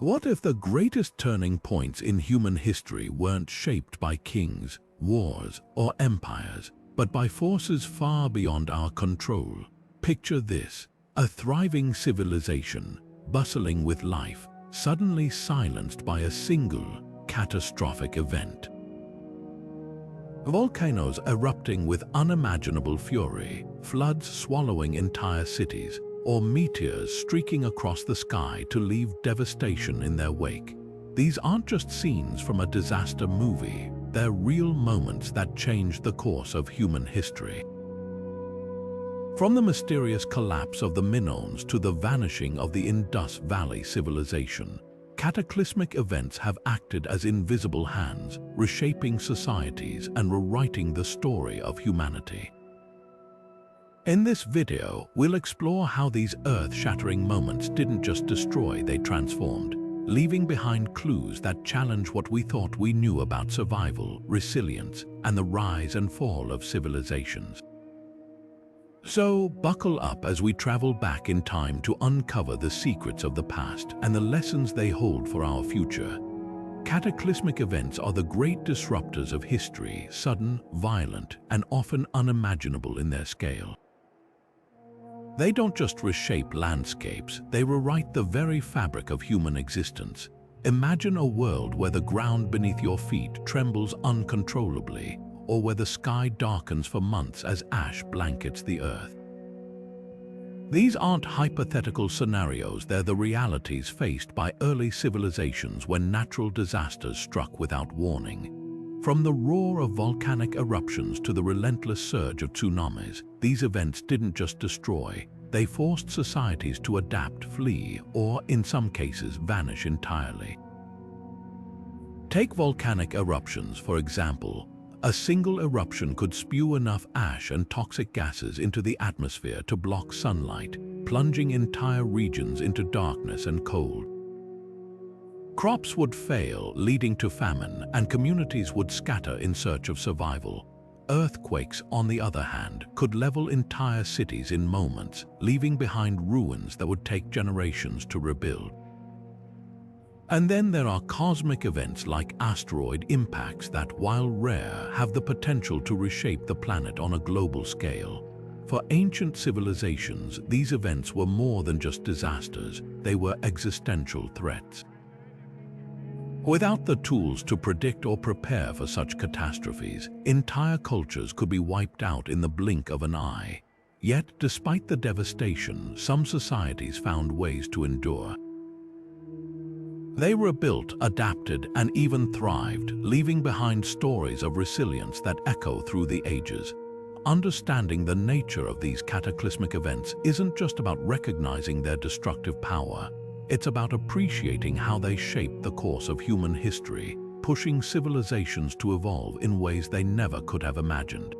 What if the greatest turning points in human history weren't shaped by kings, wars, or empires, but by forces far beyond our control? Picture this: a thriving civilization, bustling with life, suddenly silenced by a single, catastrophic event. Volcanoes erupting with unimaginable fury, floods swallowing entire cities, or meteors streaking across the sky to leave devastation in their wake. These aren't just scenes from a disaster movie, they're real moments that changed the course of human history. From the mysterious collapse of the Minoans to the vanishing of the Indus Valley Civilization, cataclysmic events have acted as invisible hands, reshaping societies and rewriting the story of humanity. In this video, we'll explore how these earth-shattering moments didn't just destroy, they transformed, leaving behind clues that challenge what we thought we knew about survival, resilience, and the rise and fall of civilizations. So, buckle up as we travel back in time to uncover the secrets of the past and the lessons they hold for our future. Cataclysmic events are the great disruptors of history, sudden, violent, and often unimaginable in their scale. They don't just reshape landscapes, they rewrite the very fabric of human existence. Imagine a world where the ground beneath your feet trembles uncontrollably, or where the sky darkens for months as ash blankets the earth. These aren't hypothetical scenarios, they're the realities faced by early civilizations when natural disasters struck without warning. From the roar of volcanic eruptions to the relentless surge of tsunamis, these events didn't just destroy, they forced societies to adapt, flee, or, in some cases, vanish entirely. Take volcanic eruptions, for example. A single eruption could spew enough ash and toxic gases into the atmosphere to block sunlight, plunging entire regions into darkness and cold. Crops would fail, leading to famine, and communities would scatter in search of survival. Earthquakes, on the other hand, could level entire cities in moments, leaving behind ruins that would take generations to rebuild. And then there are cosmic events like asteroid impacts that, while rare, have the potential to reshape the planet on a global scale. For ancient civilizations, these events were more than just disasters, they were existential threats. Without the tools to predict or prepare for such catastrophes, entire cultures could be wiped out in the blink of an eye. Yet, despite the devastation, some societies found ways to endure. They rebuilt, adapted, and even thrived, leaving behind stories of resilience that echo through the ages. Understanding the nature of these cataclysmic events isn't just about recognizing their destructive power. It's about appreciating how they shaped the course of human history, pushing civilizations to evolve in ways they never could have imagined.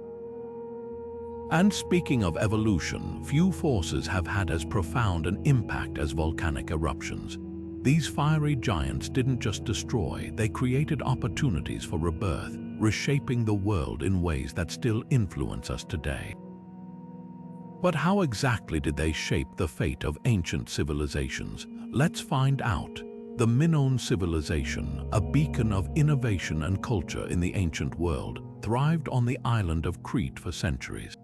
And speaking of evolution, few forces have had as profound an impact as volcanic eruptions. These fiery giants didn't just destroy, they created opportunities for rebirth, reshaping the world in ways that still influence us today. But how exactly did they shape the fate of ancient civilizations? Let's find out. The Minoan civilization, a beacon of innovation and culture in the ancient world, thrived on the island of Crete for centuries.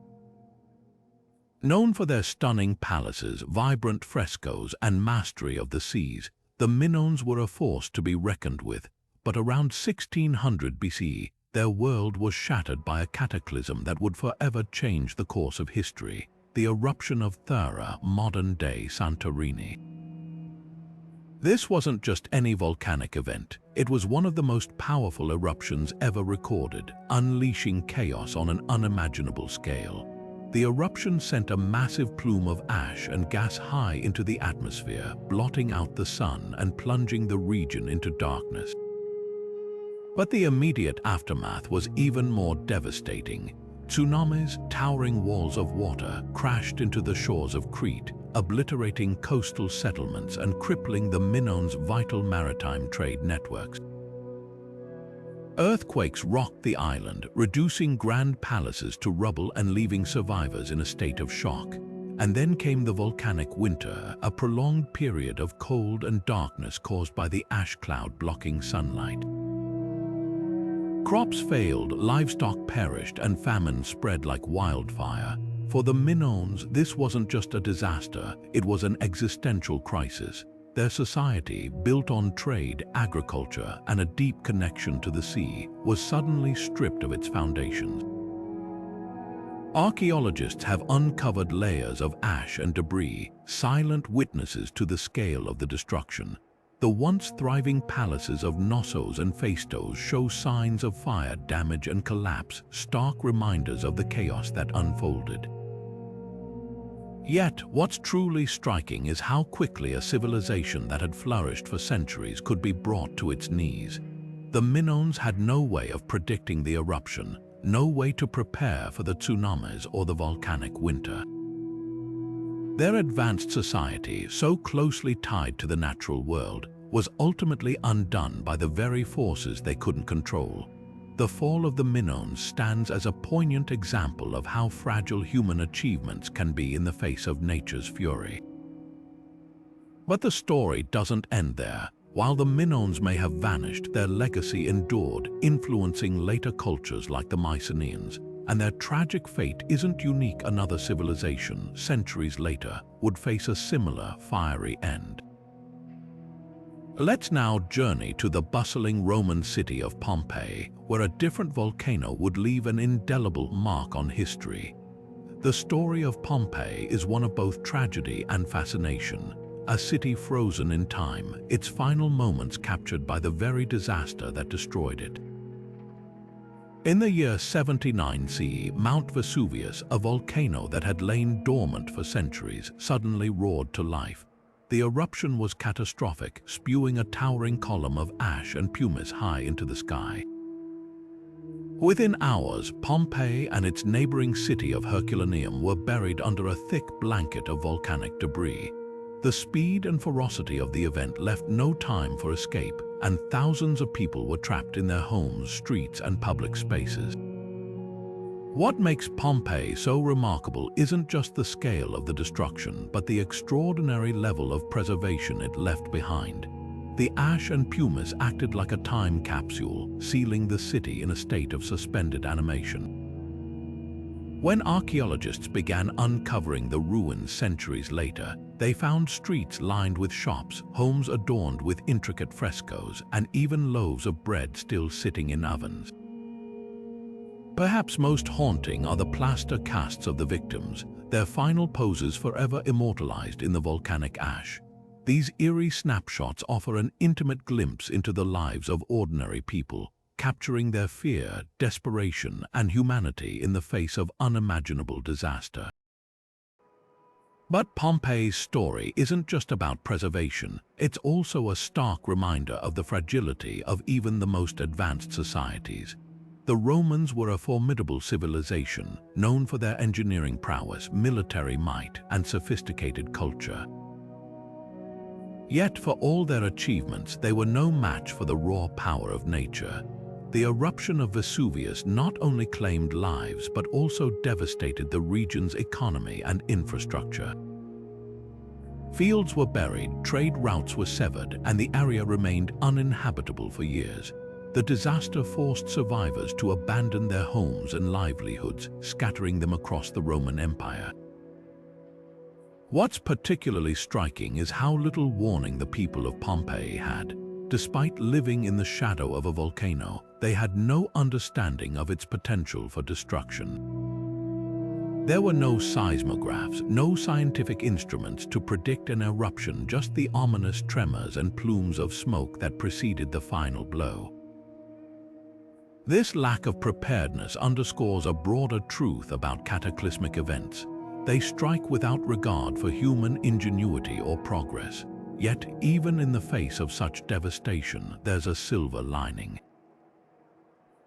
Known for their stunning palaces, vibrant frescoes, and mastery of the seas, the Minoans were a force to be reckoned with, but around 1600 BCE, their world was shattered by a cataclysm that would forever change the course of history, the eruption of Thera, modern-day Santorini. This wasn't just any volcanic event, it was one of the most powerful eruptions ever recorded, unleashing chaos on an unimaginable scale. The eruption sent a massive plume of ash and gas high into the atmosphere, blotting out the sun and plunging the region into darkness. But the immediate aftermath was even more devastating. Tsunamis, towering walls of water, crashed into the shores of Crete, obliterating coastal settlements and crippling the Minoans' vital maritime trade networks. Earthquakes rocked the island, reducing grand palaces to rubble and leaving survivors in a state of shock. And then came the volcanic winter, a prolonged period of cold and darkness caused by the ash cloud blocking sunlight. Crops failed, livestock perished, and famine spread like wildfire. For the Minoans, this wasn't just a disaster, it was an existential crisis. Their society, built on trade, agriculture, and a deep connection to the sea, was suddenly stripped of its foundations. Archaeologists have uncovered layers of ash and debris, silent witnesses to the scale of the destruction. The once thriving palaces of Knossos and Phaistos show signs of fire, damage, and collapse, stark reminders of the chaos that unfolded. Yet, what's truly striking is how quickly a civilization that had flourished for centuries could be brought to its knees. The Minoans had no way of predicting the eruption, no way to prepare for the tsunamis or the volcanic winter. Their advanced society, so closely tied to the natural world, was ultimately undone by the very forces they couldn't control. The fall of the Minoans stands as a poignant example of how fragile human achievements can be in the face of nature's fury. But the story doesn't end there. While the Minoans may have vanished, their legacy endured, influencing later cultures like the Mycenaeans, and their tragic fate isn't unique. Another civilization, centuries later, would face a similar fiery end. Let's now journey to the bustling Roman city of Pompeii, where a different volcano would leave an indelible mark on history. The story of Pompeii is one of both tragedy and fascination. A city frozen in time, its final moments captured by the very disaster that destroyed it. In the year 79 CE, Mount Vesuvius, a volcano that had lain dormant for centuries, suddenly roared to life. The eruption was catastrophic, spewing a towering column of ash and pumice high into the sky. Within hours, Pompeii and its neighboring city of Herculaneum were buried under a thick blanket of volcanic debris. The speed and ferocity of the event left no time for escape, and thousands of people were trapped in their homes, streets, and public spaces. What makes Pompeii so remarkable isn't just the scale of the destruction, but the extraordinary level of preservation it left behind. The ash and pumice acted like a time capsule, sealing the city in a state of suspended animation. When archaeologists began uncovering the ruins centuries later, they found streets lined with shops, homes adorned with intricate frescoes, and even loaves of bread still sitting in ovens. Perhaps most haunting are the plaster casts of the victims, their final poses forever immortalized in the volcanic ash. These eerie snapshots offer an intimate glimpse into the lives of ordinary people, capturing their fear, desperation, and humanity in the face of unimaginable disaster. But Pompeii's story isn't just about preservation, it's also a stark reminder of the fragility of even the most advanced societies. The Romans were a formidable civilization, known for their engineering prowess, military might, and sophisticated culture. Yet for all their achievements, they were no match for the raw power of nature. The eruption of Vesuvius not only claimed lives, but also devastated the region's economy and infrastructure. Fields were buried, trade routes were severed, and the area remained uninhabitable for years. The disaster forced survivors to abandon their homes and livelihoods, scattering them across the Roman Empire. What's particularly striking is how little warning the people of Pompeii had. Despite living in the shadow of a volcano, they had no understanding of its potential for destruction. There were no seismographs, no scientific instruments to predict an eruption, just the ominous tremors and plumes of smoke that preceded the final blow. This lack of preparedness underscores a broader truth about cataclysmic events. They strike without regard for human ingenuity or progress. Yet, even in the face of such devastation, there's a silver lining.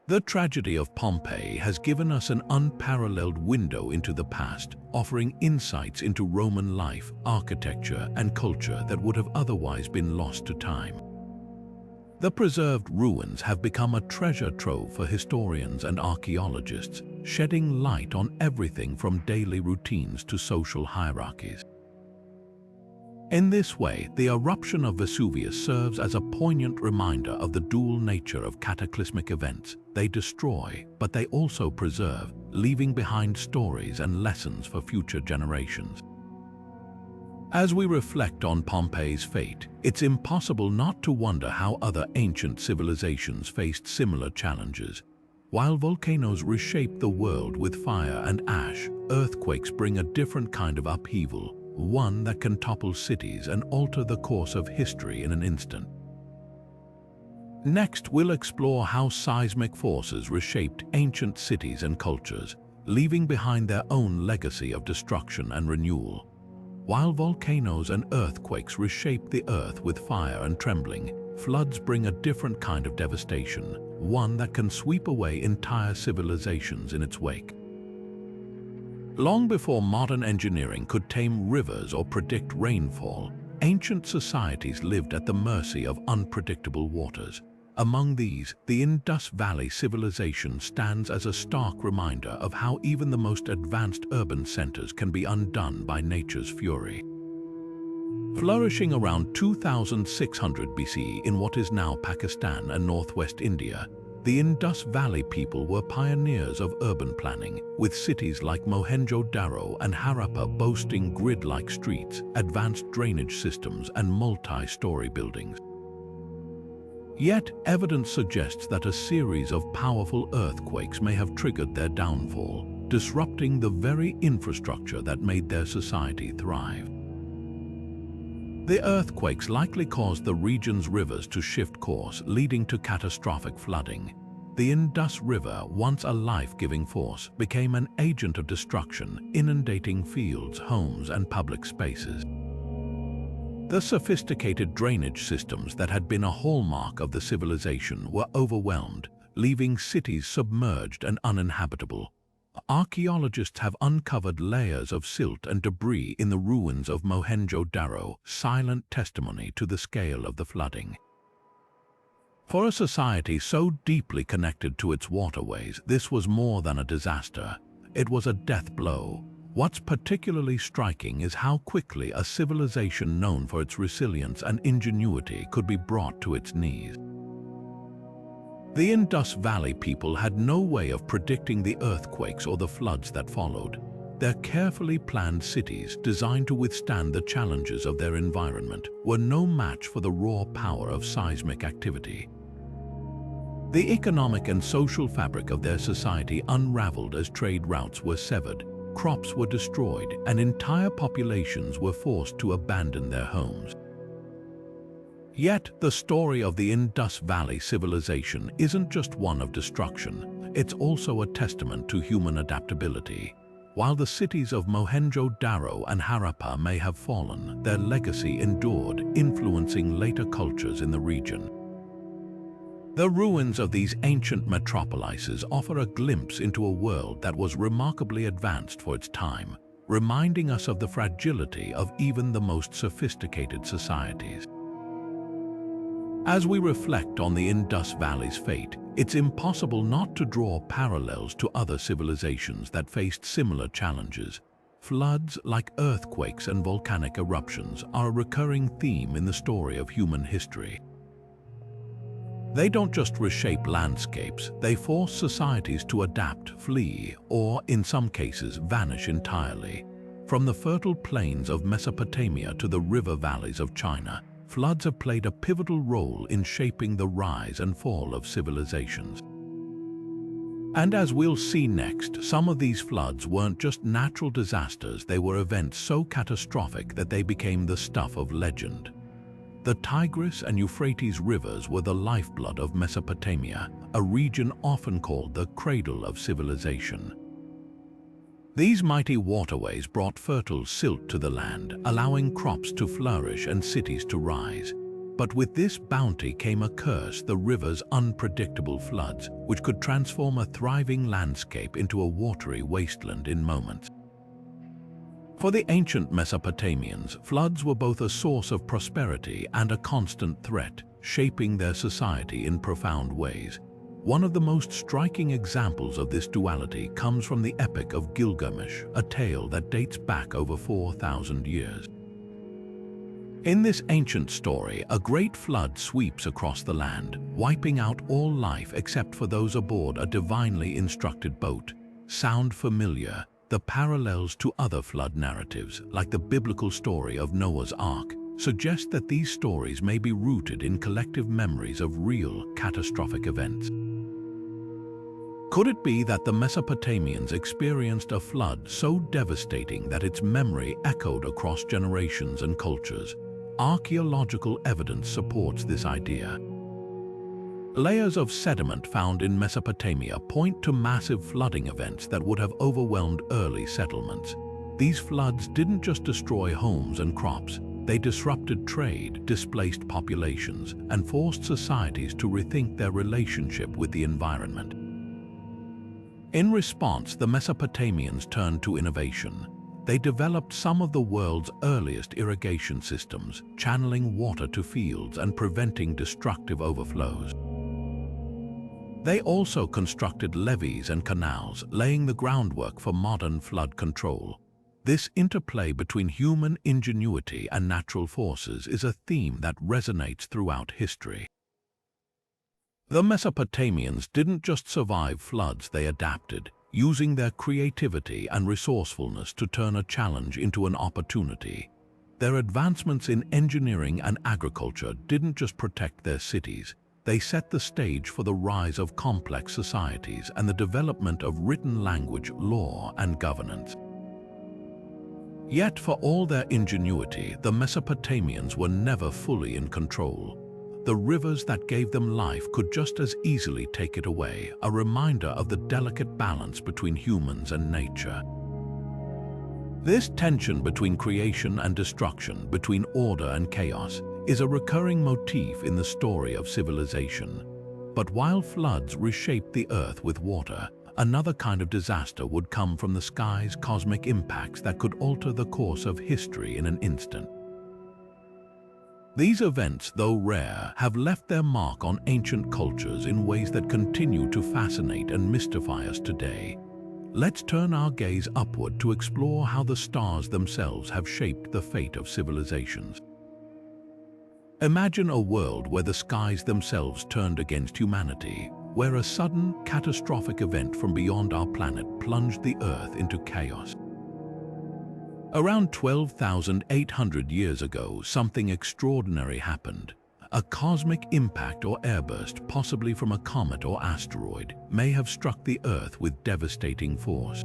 The tragedy of Pompeii has given us an unparalleled window into the past, offering insights into Roman life, architecture, and culture that would have otherwise been lost to time. The preserved ruins have become a treasure trove for historians and archaeologists, shedding light on everything from daily routines to social hierarchies. In this way, the eruption of Vesuvius serves as a poignant reminder of the dual nature of cataclysmic events. They destroy, but they also preserve, leaving behind stories and lessons for future generations. As we reflect on Pompeii's fate, it's impossible not to wonder how other ancient civilizations faced similar challenges. While volcanoes reshape the world with fire and ash, earthquakes bring a different kind of upheaval, one that can topple cities and alter the course of history in an instant. Next, we'll explore how seismic forces reshaped ancient cities and cultures, leaving behind their own legacy of destruction and renewal. While volcanoes and earthquakes reshape the earth with fire and trembling, floods bring a different kind of devastation, one that can sweep away entire civilizations in its wake. Long before modern engineering could tame rivers or predict rainfall, ancient societies lived at the mercy of unpredictable waters. Among these, the Indus Valley Civilization stands as a stark reminder of how even the most advanced urban centers can be undone by nature's fury. Flourishing around 2600 BCE in what is now Pakistan and northwest India, the Indus Valley people were pioneers of urban planning, with cities like Mohenjo-Daro and Harappa boasting grid-like streets, advanced drainage systems, and multi-story buildings. Yet, evidence suggests that a series of powerful earthquakes may have triggered their downfall, disrupting the very infrastructure that made their society thrive. The earthquakes likely caused the region's rivers to shift course, leading to catastrophic flooding. The Indus River, once a life-giving force, became an agent of destruction, inundating fields, homes, and public spaces. The sophisticated drainage systems that had been a hallmark of the civilization were overwhelmed, leaving cities submerged and uninhabitable. Archaeologists have uncovered layers of silt and debris in the ruins of Mohenjo-Daro, silent testimony to the scale of the flooding. For a society so deeply connected to its waterways, this was more than a disaster. It was a death blow. What's particularly striking is how quickly a civilization known for its resilience and ingenuity could be brought to its knees. The Indus Valley people had no way of predicting the earthquakes or the floods that followed. Their carefully planned cities, designed to withstand the challenges of their environment, were no match for the raw power of seismic activity. The economic and social fabric of their society unraveled as trade routes were severed, crops were destroyed, and entire populations were forced to abandon their homes. Yet, the story of the Indus Valley Civilization isn't just one of destruction, it's also a testament to human adaptability. While the cities of Mohenjo-Daro and Harappa may have fallen, their legacy endured, influencing later cultures in the region. The ruins of these ancient metropolises offer a glimpse into a world that was remarkably advanced for its time, reminding us of the fragility of even the most sophisticated societies. As we reflect on the Indus Valley's fate, it's impossible not to draw parallels to other civilizations that faced similar challenges. Floods, like earthquakes and volcanic eruptions, are a recurring theme in the story of human history. They don't just reshape landscapes, they force societies to adapt, flee, or, in some cases, vanish entirely. From the fertile plains of Mesopotamia to the river valleys of China, floods have played a pivotal role in shaping the rise and fall of civilizations. And as we'll see next, some of these floods weren't just natural disasters, they were events so catastrophic that they became the stuff of legend. The Tigris and Euphrates rivers were the lifeblood of Mesopotamia, a region often called the cradle of civilization. These mighty waterways brought fertile silt to the land, allowing crops to flourish and cities to rise. But with this bounty came a curse: the river's unpredictable floods, which could transform a thriving landscape into a watery wasteland in moments. For the ancient Mesopotamians, floods were both a source of prosperity and a constant threat, shaping their society in profound ways. One of the most striking examples of this duality comes from the Epic of Gilgamesh, a tale that dates back over 4,000 years. In this ancient story, a great flood sweeps across the land, wiping out all life except for those aboard a divinely instructed boat. Sound familiar? The parallels to other flood narratives, like the biblical story of Noah's Ark, suggest that these stories may be rooted in collective memories of real, catastrophic events. Could it be that the Mesopotamians experienced a flood so devastating that its memory echoed across generations and cultures? Archaeological evidence supports this idea. Layers of sediment found in Mesopotamia point to massive flooding events that would have overwhelmed early settlements. These floods didn't just destroy homes and crops, they disrupted trade, displaced populations, and forced societies to rethink their relationship with the environment. In response, the Mesopotamians turned to innovation. They developed some of the world's earliest irrigation systems, channeling water to fields and preventing destructive overflows. They also constructed levees and canals, laying the groundwork for modern flood control. This interplay between human ingenuity and natural forces is a theme that resonates throughout history. The Mesopotamians didn't just survive floods, they adapted, using their creativity and resourcefulness to turn a challenge into an opportunity. Their advancements in engineering and agriculture didn't just protect their cities, they set the stage for the rise of complex societies and the development of written language, law, and governance. Yet, for all their ingenuity, the Mesopotamians were never fully in control. The rivers that gave them life could just as easily take it away, a reminder of the delicate balance between humans and nature. This tension between creation and destruction, between order and chaos, is a recurring motif in the story of civilization. But while floods reshaped the earth with water, another kind of disaster would come from the sky's cosmic impacts that could alter the course of history in an instant. These events, though rare, have left their mark on ancient cultures in ways that continue to fascinate and mystify us today. Let's turn our gaze upward to explore how the stars themselves have shaped the fate of civilizations. Imagine a world where the skies themselves turned against humanity, where a sudden, catastrophic event from beyond our planet plunged the Earth into chaos. Around 12,800 years ago, something extraordinary happened. A cosmic impact or airburst, possibly from a comet or asteroid, may have struck the Earth with devastating force.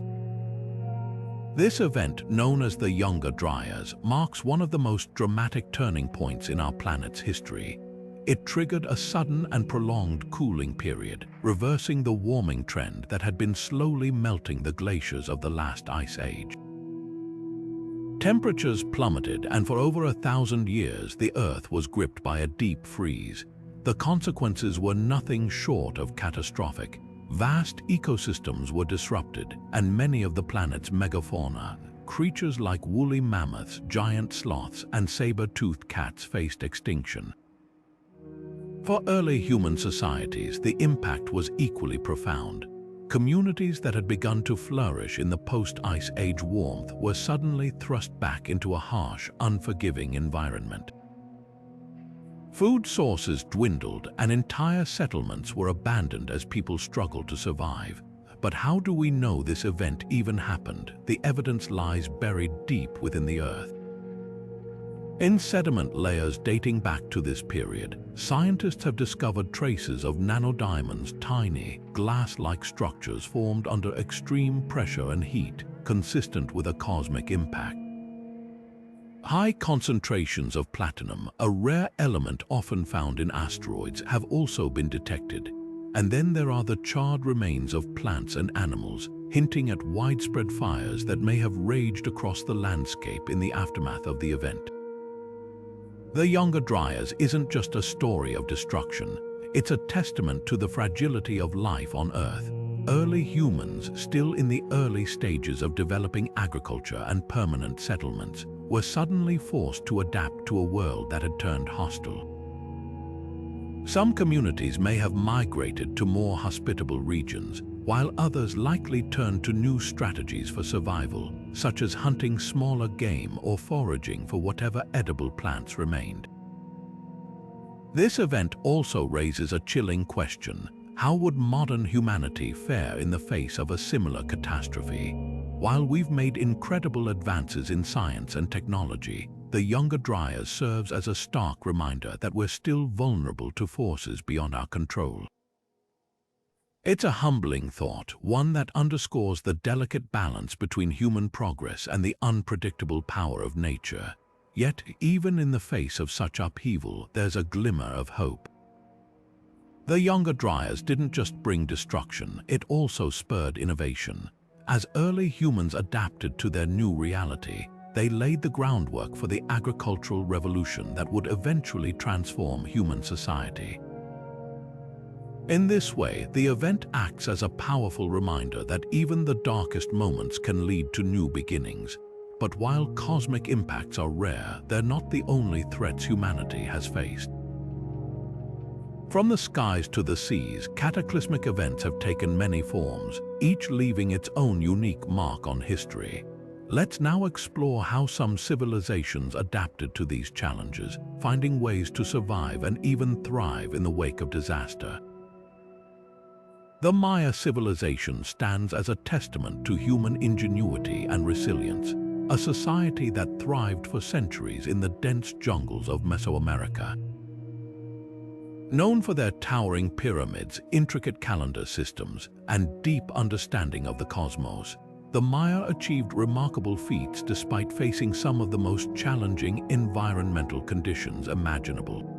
This event, known as the Younger Dryas, marks one of the most dramatic turning points in our planet's history. It triggered a sudden and prolonged cooling period, reversing the warming trend that had been slowly melting the glaciers of the last ice age. Temperatures plummeted, and for over 1,000 years the Earth was gripped by a deep freeze. The consequences were nothing short of catastrophic. Vast ecosystems were disrupted, and many of the planet's megafauna, creatures like woolly mammoths, giant sloths, and saber-toothed cats, faced extinction. For early human societies, the impact was equally profound. Communities that had begun to flourish in the post-Ice Age warmth were suddenly thrust back into a harsh, unforgiving environment. Food sources dwindled and entire settlements were abandoned as people struggled to survive. But how do we know this event even happened? The evidence lies buried deep within the Earth. In sediment layers dating back to this period, scientists have discovered traces of nanodiamonds, tiny, glass-like structures formed under extreme pressure and heat, consistent with a cosmic impact. High concentrations of platinum, a rare element often found in asteroids, have also been detected. And then there are the charred remains of plants and animals, hinting at widespread fires that may have raged across the landscape in the aftermath of the event. The Younger Dryas isn't just a story of destruction, it's a testament to the fragility of life on Earth. Early humans, still in the early stages of developing agriculture and permanent settlements, were suddenly forced to adapt to a world that had turned hostile. Some communities may have migrated to more hospitable regions, while others likely turned to new strategies for survival, such as hunting smaller game or foraging for whatever edible plants remained. This event also raises a chilling question. How would modern humanity fare in the face of a similar catastrophe? While we've made incredible advances in science and technology, the Younger Dryas serves as a stark reminder that we're still vulnerable to forces beyond our control. It's a humbling thought, one that underscores the delicate balance between human progress and the unpredictable power of nature. Yet, even in the face of such upheaval, there's a glimmer of hope. The Younger Dryas didn't just bring destruction, it also spurred innovation. As early humans adapted to their new reality, they laid the groundwork for the agricultural revolution that would eventually transform human society. In this way, the event acts as a powerful reminder that even the darkest moments can lead to new beginnings. But while cosmic impacts are rare, they're not the only threats humanity has faced. From the skies to the seas, cataclysmic events have taken many forms, each leaving its own unique mark on history. Let's now explore how some civilizations adapted to these challenges, finding ways to survive and even thrive in the wake of disaster. The Maya civilization stands as a testament to human ingenuity and resilience, a society that thrived for centuries in the dense jungles of Mesoamerica. Known for their towering pyramids, intricate calendar systems, and deep understanding of the cosmos, the Maya achieved remarkable feats despite facing some of the most challenging environmental conditions imaginable.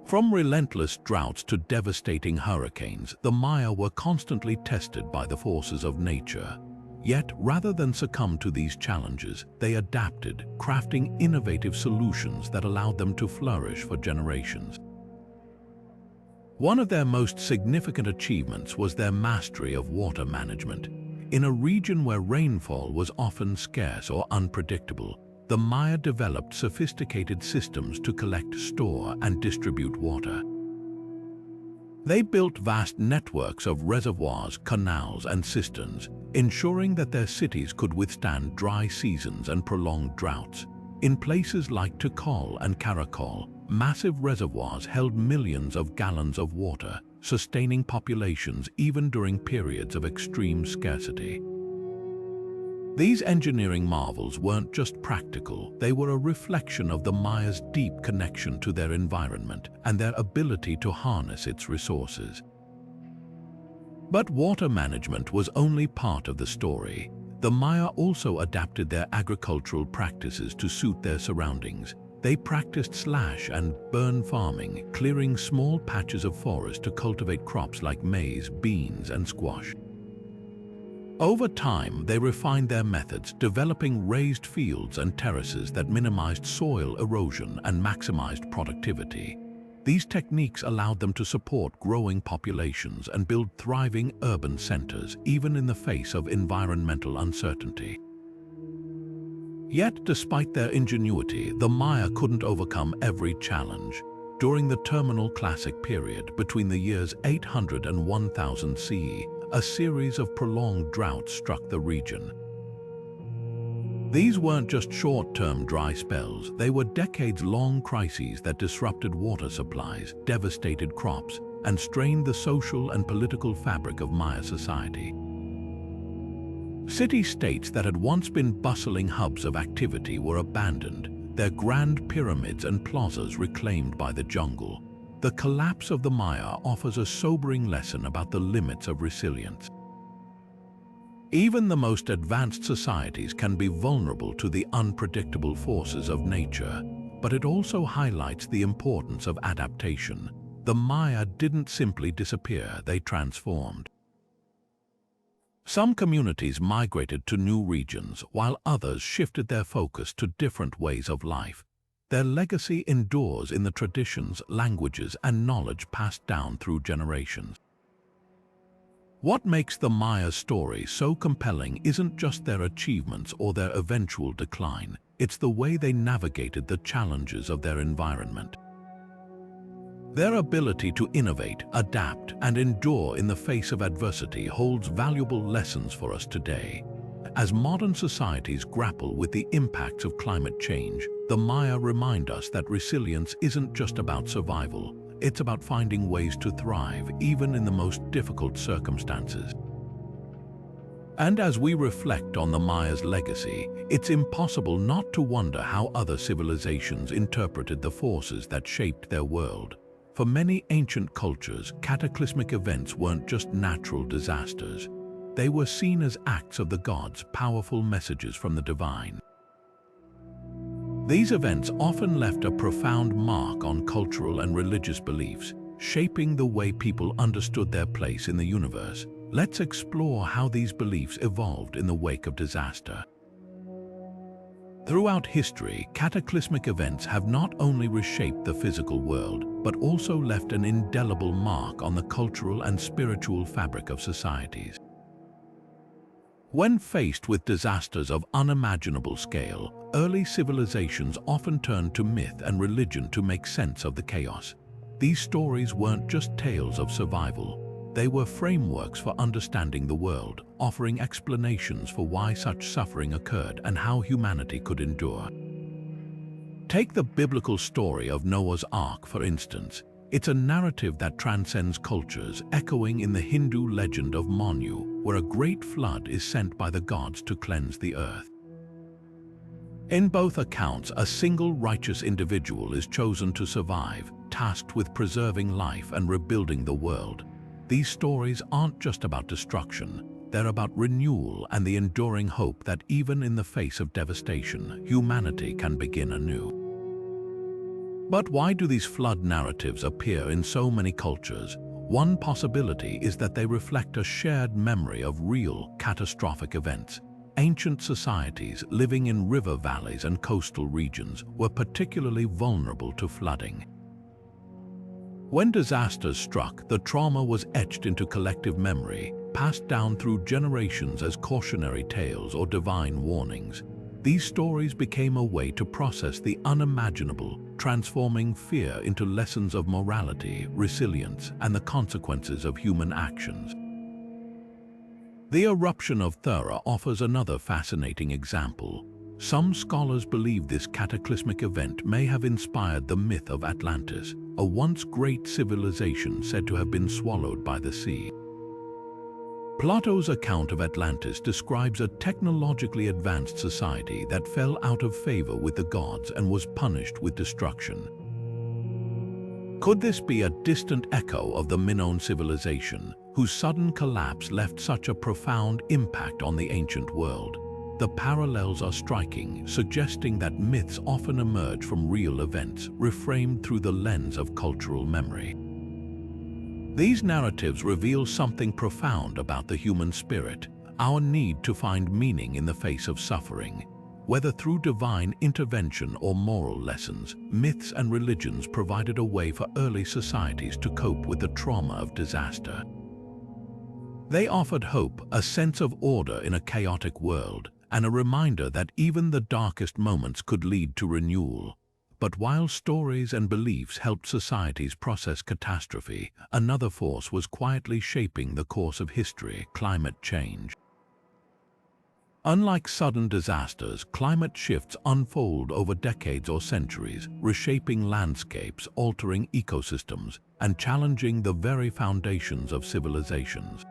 From relentless droughts to devastating hurricanes, the Maya were constantly tested by the forces of nature. Yet, rather than succumb to these challenges, they adapted, crafting innovative solutions that allowed them to flourish for generations. One of their most significant achievements was their mastery of water management. In a region where rainfall was often scarce or unpredictable, the Maya developed sophisticated systems to collect, store, and distribute water. They built vast networks of reservoirs, canals, and cisterns, ensuring that their cities could withstand dry seasons and prolonged droughts. In places like Tikal and Karakol, massive reservoirs held millions of gallons of water, sustaining populations even during periods of extreme scarcity. These engineering marvels weren't just practical, they were a reflection of the Maya's deep connection to their environment and their ability to harness its resources. But water management was only part of the story. The Maya also adapted their agricultural practices to suit their surroundings. They practiced slash and burn farming, clearing small patches of forest to cultivate crops like maize, beans, and squash. Over time, they refined their methods, developing raised fields and terraces that minimized soil erosion and maximized productivity. These techniques allowed them to support growing populations and build thriving urban centers, even in the face of environmental uncertainty. Yet, despite their ingenuity, the Maya couldn't overcome every challenge. During the Terminal Classic period, between the years 800 and 1000 CE, a series of prolonged droughts struck the region. These weren't just short-term dry spells, they were decades-long crises that disrupted water supplies, devastated crops, and strained the social and political fabric of Maya society. City-states that had once been bustling hubs of activity were abandoned, their grand pyramids and plazas reclaimed by the jungle. The collapse of the Maya offers a sobering lesson about the limits of resilience. Even the most advanced societies can be vulnerable to the unpredictable forces of nature, but it also highlights the importance of adaptation. The Maya didn't simply disappear, they transformed. Some communities migrated to new regions, while others shifted their focus to different ways of life. Their legacy endures in the traditions, languages, and knowledge passed down through generations. What makes the Maya story so compelling isn't just their achievements or their eventual decline, it's the way they navigated the challenges of their environment. Their ability to innovate, adapt, and endure in the face of adversity holds valuable lessons for us today. As modern societies grapple with the impacts of climate change, the Maya remind us that resilience isn't just about survival, it's about finding ways to thrive even in the most difficult circumstances. And as we reflect on the Maya's legacy, it's impossible not to wonder how other civilizations interpreted the forces that shaped their world. For many ancient cultures, cataclysmic events weren't just natural disasters. They were seen as acts of the gods, powerful messages from the divine. These events often left a profound mark on cultural and religious beliefs, shaping the way people understood their place in the universe. Let's explore how these beliefs evolved in the wake of disaster. Throughout history, cataclysmic events have not only reshaped the physical world, but also left an indelible mark on the cultural and spiritual fabric of societies. When faced with disasters of unimaginable scale, early civilizations often turned to myth and religion to make sense of the chaos. These stories weren't just tales of survival. They were frameworks for understanding the world, offering explanations for why such suffering occurred and how humanity could endure. Take the biblical story of Noah's Ark, for instance. It's a narrative that transcends cultures, echoing in the Hindu legend of Manu, where a great flood is sent by the gods to cleanse the earth. In both accounts, a single righteous individual is chosen to survive, tasked with preserving life and rebuilding the world. These stories aren't just about destruction, they're about renewal and the enduring hope that even in the face of devastation, humanity can begin anew. But why do these flood narratives appear in so many cultures? One possibility is that they reflect a shared memory of real, catastrophic events. Ancient societies living in river valleys and coastal regions were particularly vulnerable to flooding. When disasters struck, the trauma was etched into collective memory, passed down through generations as cautionary tales or divine warnings. These stories became a way to process the unimaginable, transforming fear into lessons of morality, resilience, and the consequences of human actions. The eruption of Thera offers another fascinating example. Some scholars believe this cataclysmic event may have inspired the myth of Atlantis, a once great civilization said to have been swallowed by the sea. Plato's account of Atlantis describes a technologically advanced society that fell out of favor with the gods and was punished with destruction. Could this be a distant echo of the Minoan civilization, whose sudden collapse left such a profound impact on the ancient world? The parallels are striking, suggesting that myths often emerge from real events, reframed through the lens of cultural memory. These narratives reveal something profound about the human spirit, our need to find meaning in the face of suffering. Whether through divine intervention or moral lessons, myths and religions provided a way for early societies to cope with the trauma of disaster. They offered hope, a sense of order in a chaotic world, and a reminder that even the darkest moments could lead to renewal. But while stories and beliefs helped societies process catastrophe, another force was quietly shaping the course of history: climate change. Unlike sudden disasters, climate shifts unfold over decades or centuries, reshaping landscapes, altering ecosystems, and challenging the very foundations of civilizations.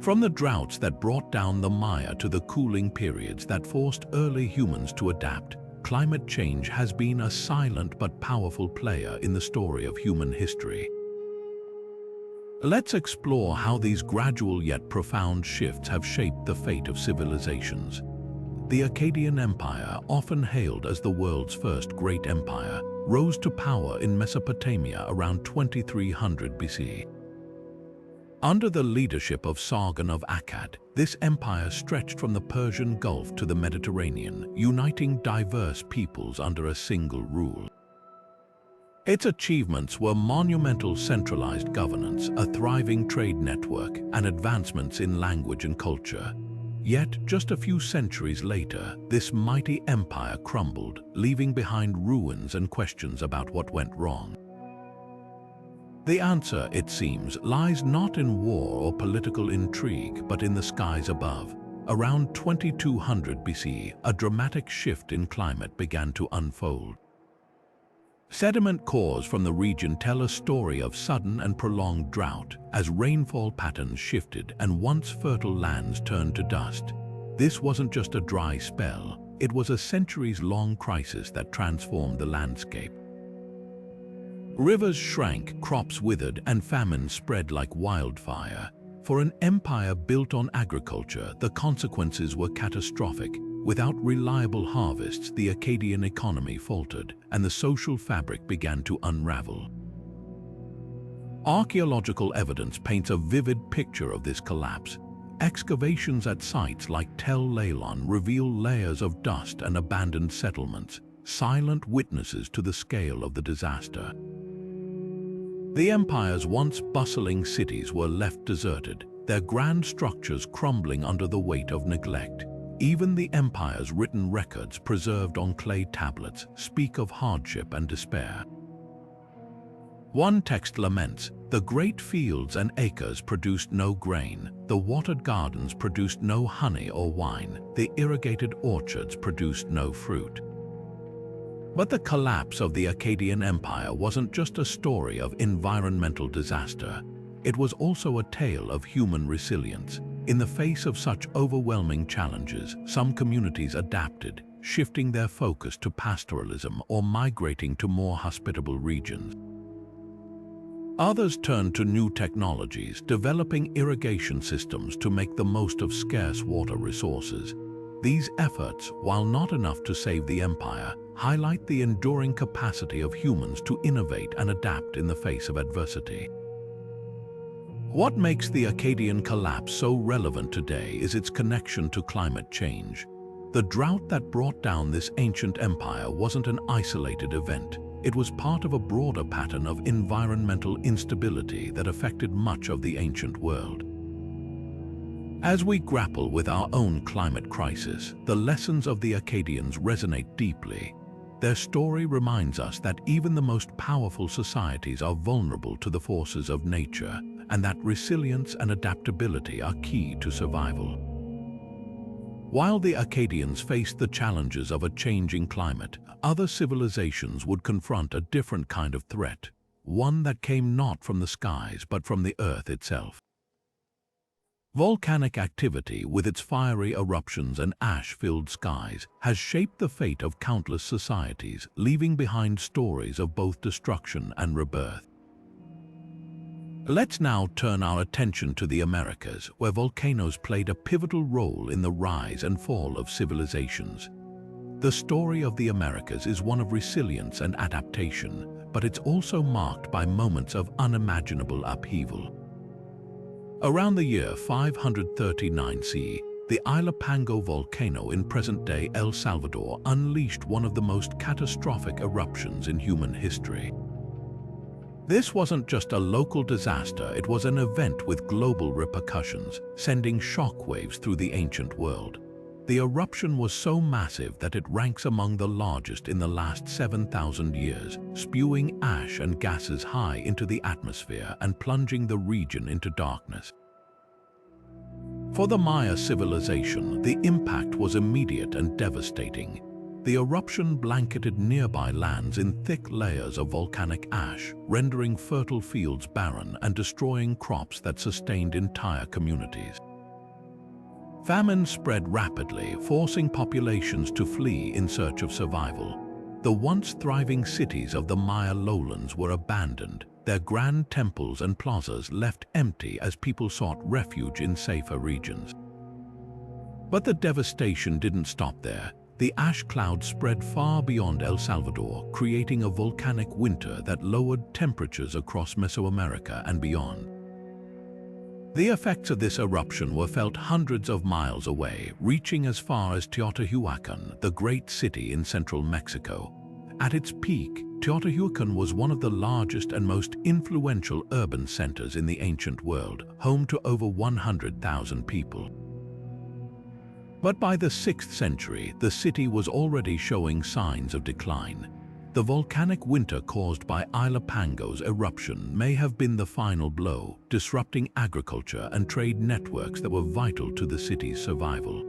From the droughts that brought down the Maya to the cooling periods that forced early humans to adapt, climate change has been a silent but powerful player in the story of human history. Let's explore how these gradual yet profound shifts have shaped the fate of civilizations. The Akkadian Empire, often hailed as the world's first great empire, rose to power in Mesopotamia around 2300 BC. Under the leadership of Sargon of Akkad, this empire stretched from the Persian Gulf to the Mediterranean, uniting diverse peoples under a single rule. Its achievements were monumental: centralized governance, a thriving trade network, and advancements in language and culture. Yet, just a few centuries later, this mighty empire crumbled, leaving behind ruins and questions about what went wrong. The answer, it seems, lies not in war or political intrigue, but in the skies above. Around 2200 BC, a dramatic shift in climate began to unfold. Sediment cores from the region tell a story of sudden and prolonged drought as rainfall patterns shifted and once fertile lands turned to dust. This wasn't just a dry spell, it was a centuries-long crisis that transformed the landscape. Rivers shrank, crops withered, and famine spread like wildfire. For an empire built on agriculture, the consequences were catastrophic. Without reliable harvests, the Akkadian economy faltered, and the social fabric began to unravel. Archaeological evidence paints a vivid picture of this collapse. Excavations at sites like Tel Leilon reveal layers of dust and abandoned settlements, silent witnesses to the scale of the disaster. The empire's once bustling cities were left deserted, their grand structures crumbling under the weight of neglect. Even the empire's written records preserved on clay tablets speak of hardship and despair. One text laments, "The great fields and acres produced no grain, the watered gardens produced no honey or wine, the irrigated orchards produced no fruit." But the collapse of the Akkadian Empire wasn't just a story of environmental disaster. It was also a tale of human resilience. In the face of such overwhelming challenges, some communities adapted, shifting their focus to pastoralism or migrating to more hospitable regions. Others turned to new technologies, developing irrigation systems to make the most of scarce water resources. These efforts, while not enough to save the empire, highlight the enduring capacity of humans to innovate and adapt in the face of adversity. What makes the Akkadian collapse so relevant today is its connection to climate change. The drought that brought down this ancient empire wasn't an isolated event. It was part of a broader pattern of environmental instability that affected much of the ancient world. As we grapple with our own climate crisis, the lessons of the Akkadians resonate deeply. Their story reminds us that even the most powerful societies are vulnerable to the forces of nature, and that resilience and adaptability are key to survival. While the Akkadians faced the challenges of a changing climate, other civilizations would confront a different kind of threat, one that came not from the skies but from the earth itself. Volcanic activity, with its fiery eruptions and ash-filled skies, has shaped the fate of countless societies, leaving behind stories of both destruction and rebirth. Let's now turn our attention to the Americas, where volcanoes played a pivotal role in the rise and fall of civilizations. The story of the Americas is one of resilience and adaptation, but it's also marked by moments of unimaginable upheaval. Around the year 539 CE, the Ilopango volcano in present-day El Salvador unleashed one of the most catastrophic eruptions in human history. This wasn't just a local disaster, it was an event with global repercussions, sending shockwaves through the ancient world. The eruption was so massive that it ranks among the largest in the last 7,000 years, spewing ash and gases high into the atmosphere and plunging the region into darkness. For the Maya civilization, the impact was immediate and devastating. The eruption blanketed nearby lands in thick layers of volcanic ash, rendering fertile fields barren and destroying crops that sustained entire communities. Famine spread rapidly, forcing populations to flee in search of survival. The once thriving cities of the Maya lowlands were abandoned, their grand temples and plazas left empty as people sought refuge in safer regions. But the devastation didn't stop there. The ash cloud spread far beyond El Salvador, creating a volcanic winter that lowered temperatures across Mesoamerica and beyond. The effects of this eruption were felt hundreds of miles away, reaching as far as Teotihuacan, the great city in central Mexico. At its peak, Teotihuacan was one of the largest and most influential urban centers in the ancient world, home to over 100,000 people. But by the 6th century, the city was already showing signs of decline. The volcanic winter caused by Isla Pango's eruption may have been the final blow, disrupting agriculture and trade networks that were vital to the city's survival.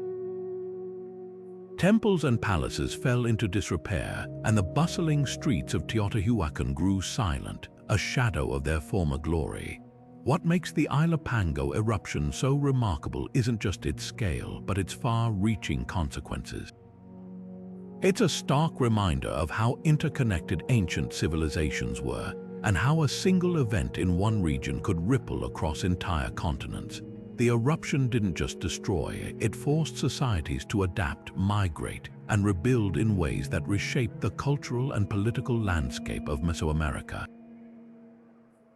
Temples and palaces fell into disrepair, and the bustling streets of Teotihuacan grew silent, a shadow of their former glory. What makes the Isla Pango eruption so remarkable isn't just its scale, but its far-reaching consequences. It's a stark reminder of how interconnected ancient civilizations were, and how a single event in one region could ripple across entire continents. The eruption didn't just destroy, it forced societies to adapt, migrate, and rebuild in ways that reshaped the cultural and political landscape of Mesoamerica.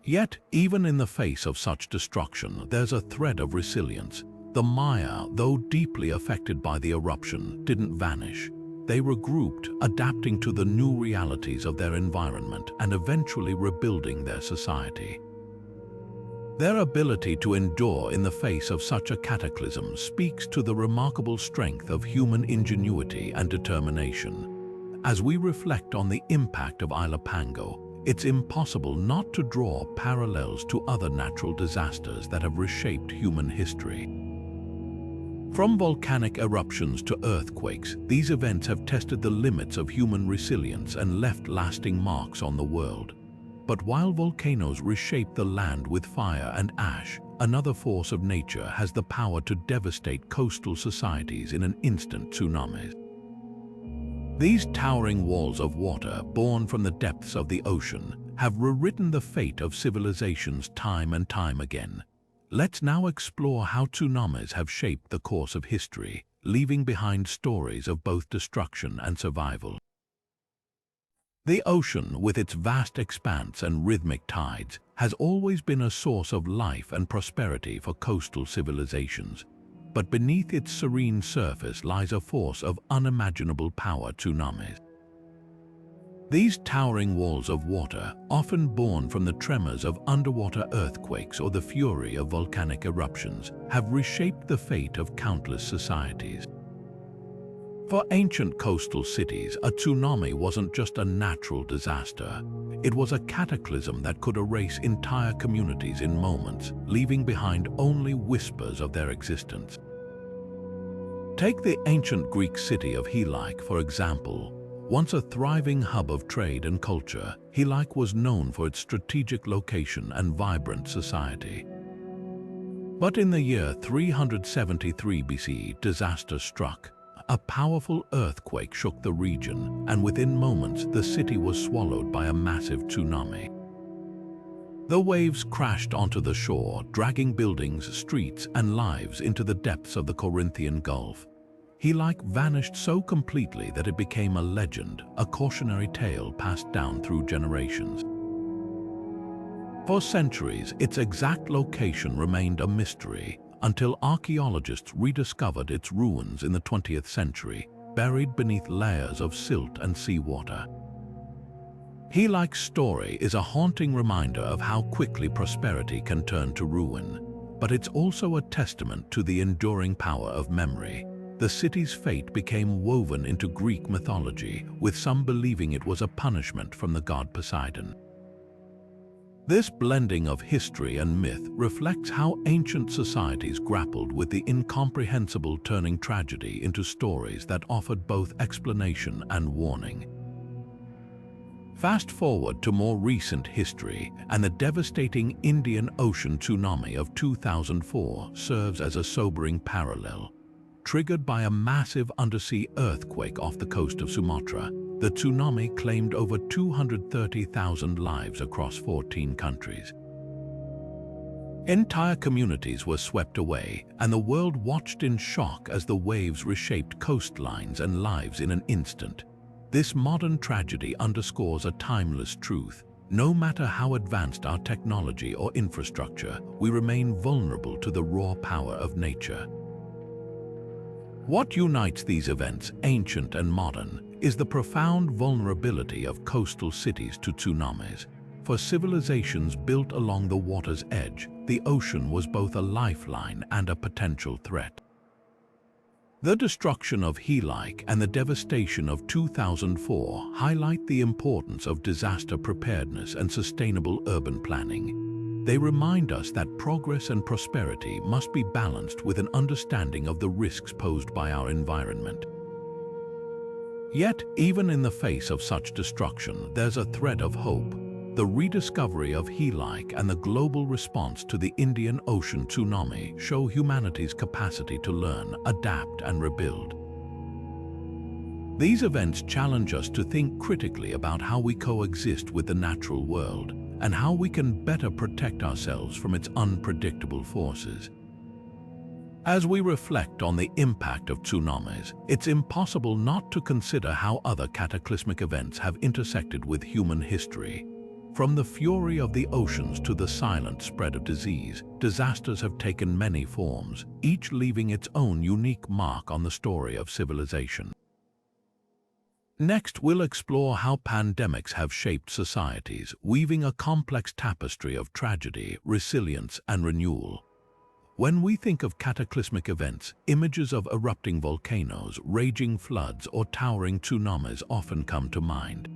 Yet, even in the face of such destruction, there's a thread of resilience. The Maya, though deeply affected by the eruption, didn't vanish. They regrouped, adapting to the new realities of their environment and eventually rebuilding their society. Their ability to endure in the face of such a cataclysm speaks to the remarkable strength of human ingenuity and determination. As we reflect on the impact of Isla Pango, it's impossible not to draw parallels to other natural disasters that have reshaped human history. From volcanic eruptions to earthquakes, these events have tested the limits of human resilience and left lasting marks on the world. But while volcanoes reshape the land with fire and ash, another force of nature has the power to devastate coastal societies in an instant tsunami. These towering walls of water, born from the depths of the ocean, have rewritten the fate of civilizations time and time again. Let's now explore how tsunamis have shaped the course of history, leaving behind stories of both destruction and survival. The ocean, with its vast expanse and rhythmic tides, has always been a source of life and prosperity for coastal civilizations. But beneath its serene surface lies a force of unimaginable power: tsunamis. These towering walls of water, often born from the tremors of underwater earthquakes or the fury of volcanic eruptions, have reshaped the fate of countless societies. For ancient coastal cities, a tsunami wasn't just a natural disaster. It was a cataclysm that could erase entire communities in moments, leaving behind only whispers of their existence. Take the ancient Greek city of Helike, for example. Once a thriving hub of trade and culture, Helike was known for its strategic location and vibrant society. But in the year 373 BCE, disaster struck. A powerful earthquake shook the region, and within moments the city was swallowed by a massive tsunami. The waves crashed onto the shore, dragging buildings, streets, and lives into the depths of the Corinthian Gulf. Helike vanished so completely that it became a legend, a cautionary tale passed down through generations. For centuries, its exact location remained a mystery, until archaeologists rediscovered its ruins in the 20th century, buried beneath layers of silt and seawater. Helike's story is a haunting reminder of how quickly prosperity can turn to ruin, but it's also a testament to the enduring power of memory. The city's fate became woven into Greek mythology, with some believing it was a punishment from the god Poseidon. This blending of history and myth reflects how ancient societies grappled with the incomprehensible, turning tragedy into stories that offered both explanation and warning. Fast forward to more recent history, and the devastating Indian Ocean tsunami of 2004 serves as a sobering parallel. Triggered by a massive undersea earthquake off the coast of Sumatra, the tsunami claimed over 230,000 lives across 14 countries. Entire communities were swept away, and the world watched in shock as the waves reshaped coastlines and lives in an instant. This modern tragedy underscores a timeless truth. No matter how advanced our technology or infrastructure, we remain vulnerable to the raw power of nature. What unites these events, ancient and modern, is the profound vulnerability of coastal cities to tsunamis. For civilizations built along the water's edge, the ocean was both a lifeline and a potential threat. The destruction of Helike and the devastation of 2004 highlight the importance of disaster preparedness and sustainable urban planning. They remind us that progress and prosperity must be balanced with an understanding of the risks posed by our environment. Yet, even in the face of such destruction, there's a thread of hope. The rediscovery of Helike and the global response to the Indian Ocean tsunami show humanity's capacity to learn, adapt, and rebuild. These events challenge us to think critically about how we coexist with the natural world and how we can better protect ourselves from its unpredictable forces. As we reflect on the impact of tsunamis, it's impossible not to consider how other cataclysmic events have intersected with human history. From the fury of the oceans to the silent spread of disease, disasters have taken many forms, each leaving its own unique mark on the story of civilization. Next, we'll explore how pandemics have shaped societies, weaving a complex tapestry of tragedy, resilience, and renewal. When we think of cataclysmic events, images of erupting volcanoes, raging floods, or towering tsunamis often come to mind.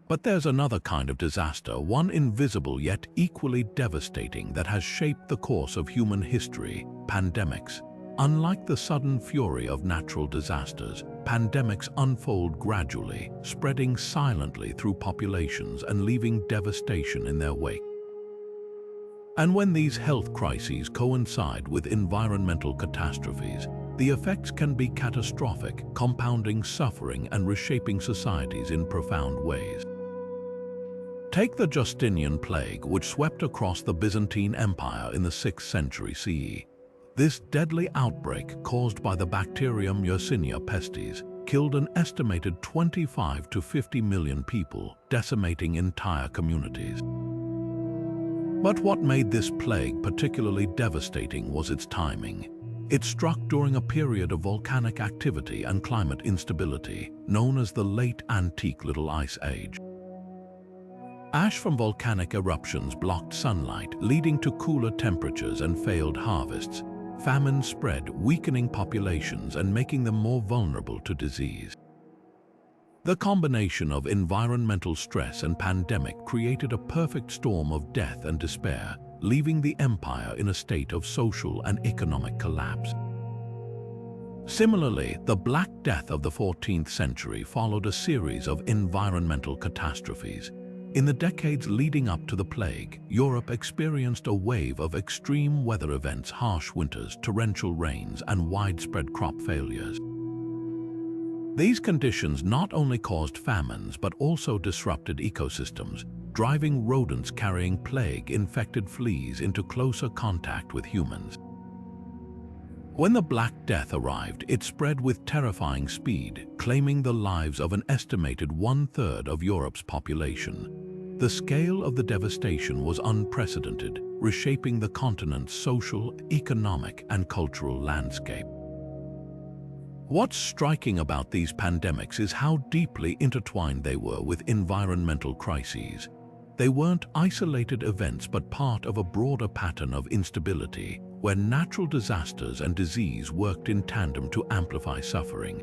But there's another kind of disaster, one invisible yet equally devastating, that has shaped the course of human history: pandemics. Unlike the sudden fury of natural disasters, pandemics unfold gradually, spreading silently through populations and leaving devastation in their wake. And when these health crises coincide with environmental catastrophes, the effects can be catastrophic, compounding suffering and reshaping societies in profound ways. Take the Justinian plague, which swept across the Byzantine Empire in the 6th century CE. This deadly outbreak, caused by the bacterium Yersinia pestis, killed an estimated 25 to 50 million people, decimating entire communities. But what made this plague particularly devastating was its timing. It struck during a period of volcanic activity and climate instability, known as the Late Antique Little Ice Age. Ash from volcanic eruptions blocked sunlight, leading to cooler temperatures and failed harvests. Famine spread, weakening populations and making them more vulnerable to disease. The combination of environmental stress and pandemic created a perfect storm of death and despair, leaving the empire in a state of social and economic collapse. Similarly, the Black Death of the 14th century followed a series of environmental catastrophes. In the decades leading up to the plague, Europe experienced a wave of extreme weather events: harsh winters, torrential rains, and widespread crop failures. These conditions not only caused famines but also disrupted ecosystems, driving rodents carrying plague-infected fleas into closer contact with humans. When the Black Death arrived, it spread with terrifying speed, claiming the lives of an estimated 1/3 of Europe's population. The scale of the devastation was unprecedented, reshaping the continent's social, economic, and cultural landscape. What's striking about these pandemics is how deeply intertwined they were with environmental crises. They weren't isolated events but part of a broader pattern of instability, where natural disasters and disease worked in tandem to amplify suffering.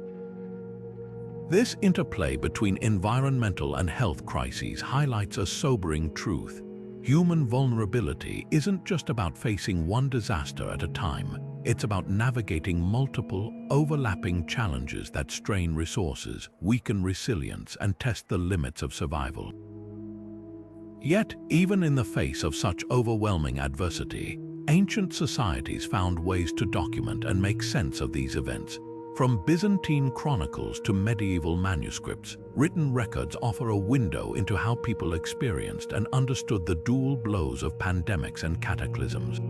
This interplay between environmental and health crises highlights a sobering truth. Human vulnerability isn't just about facing one disaster at a time. It's about navigating multiple, overlapping challenges that strain resources, weaken resilience, and test the limits of survival. Yet, even in the face of such overwhelming adversity, ancient societies found ways to document and make sense of these events. From Byzantine chronicles to medieval manuscripts, written records offer a window into how people experienced and understood the dual blows of pandemics and cataclysms.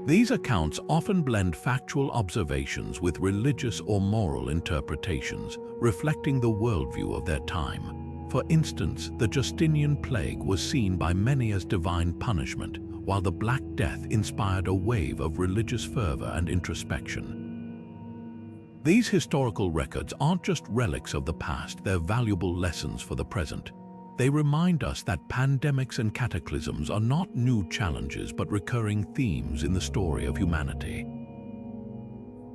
These accounts often blend factual observations with religious or moral interpretations, reflecting the worldview of their time. For instance, the Justinian plague was seen by many as divine punishment, while the Black Death inspired a wave of religious fervor and introspection. These historical records aren't just relics of the past, they're valuable lessons for the present. They remind us that pandemics and cataclysms are not new challenges but recurring themes in the story of humanity.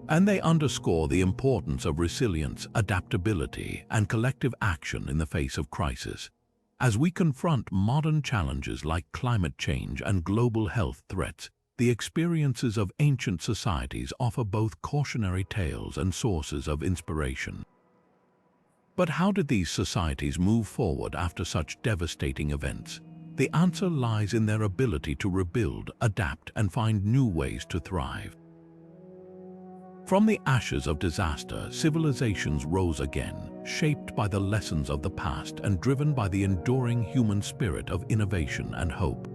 And they underscore the importance of resilience, adaptability, and collective action in the face of crisis. As we confront modern challenges like climate change and global health threats, the experiences of ancient societies offer both cautionary tales and sources of inspiration. But how did these societies move forward after such devastating events? The answer lies in their ability to rebuild, adapt, and find new ways to thrive. From the ashes of disaster, civilizations rose again, shaped by the lessons of the past and driven by the enduring human spirit of innovation and hope.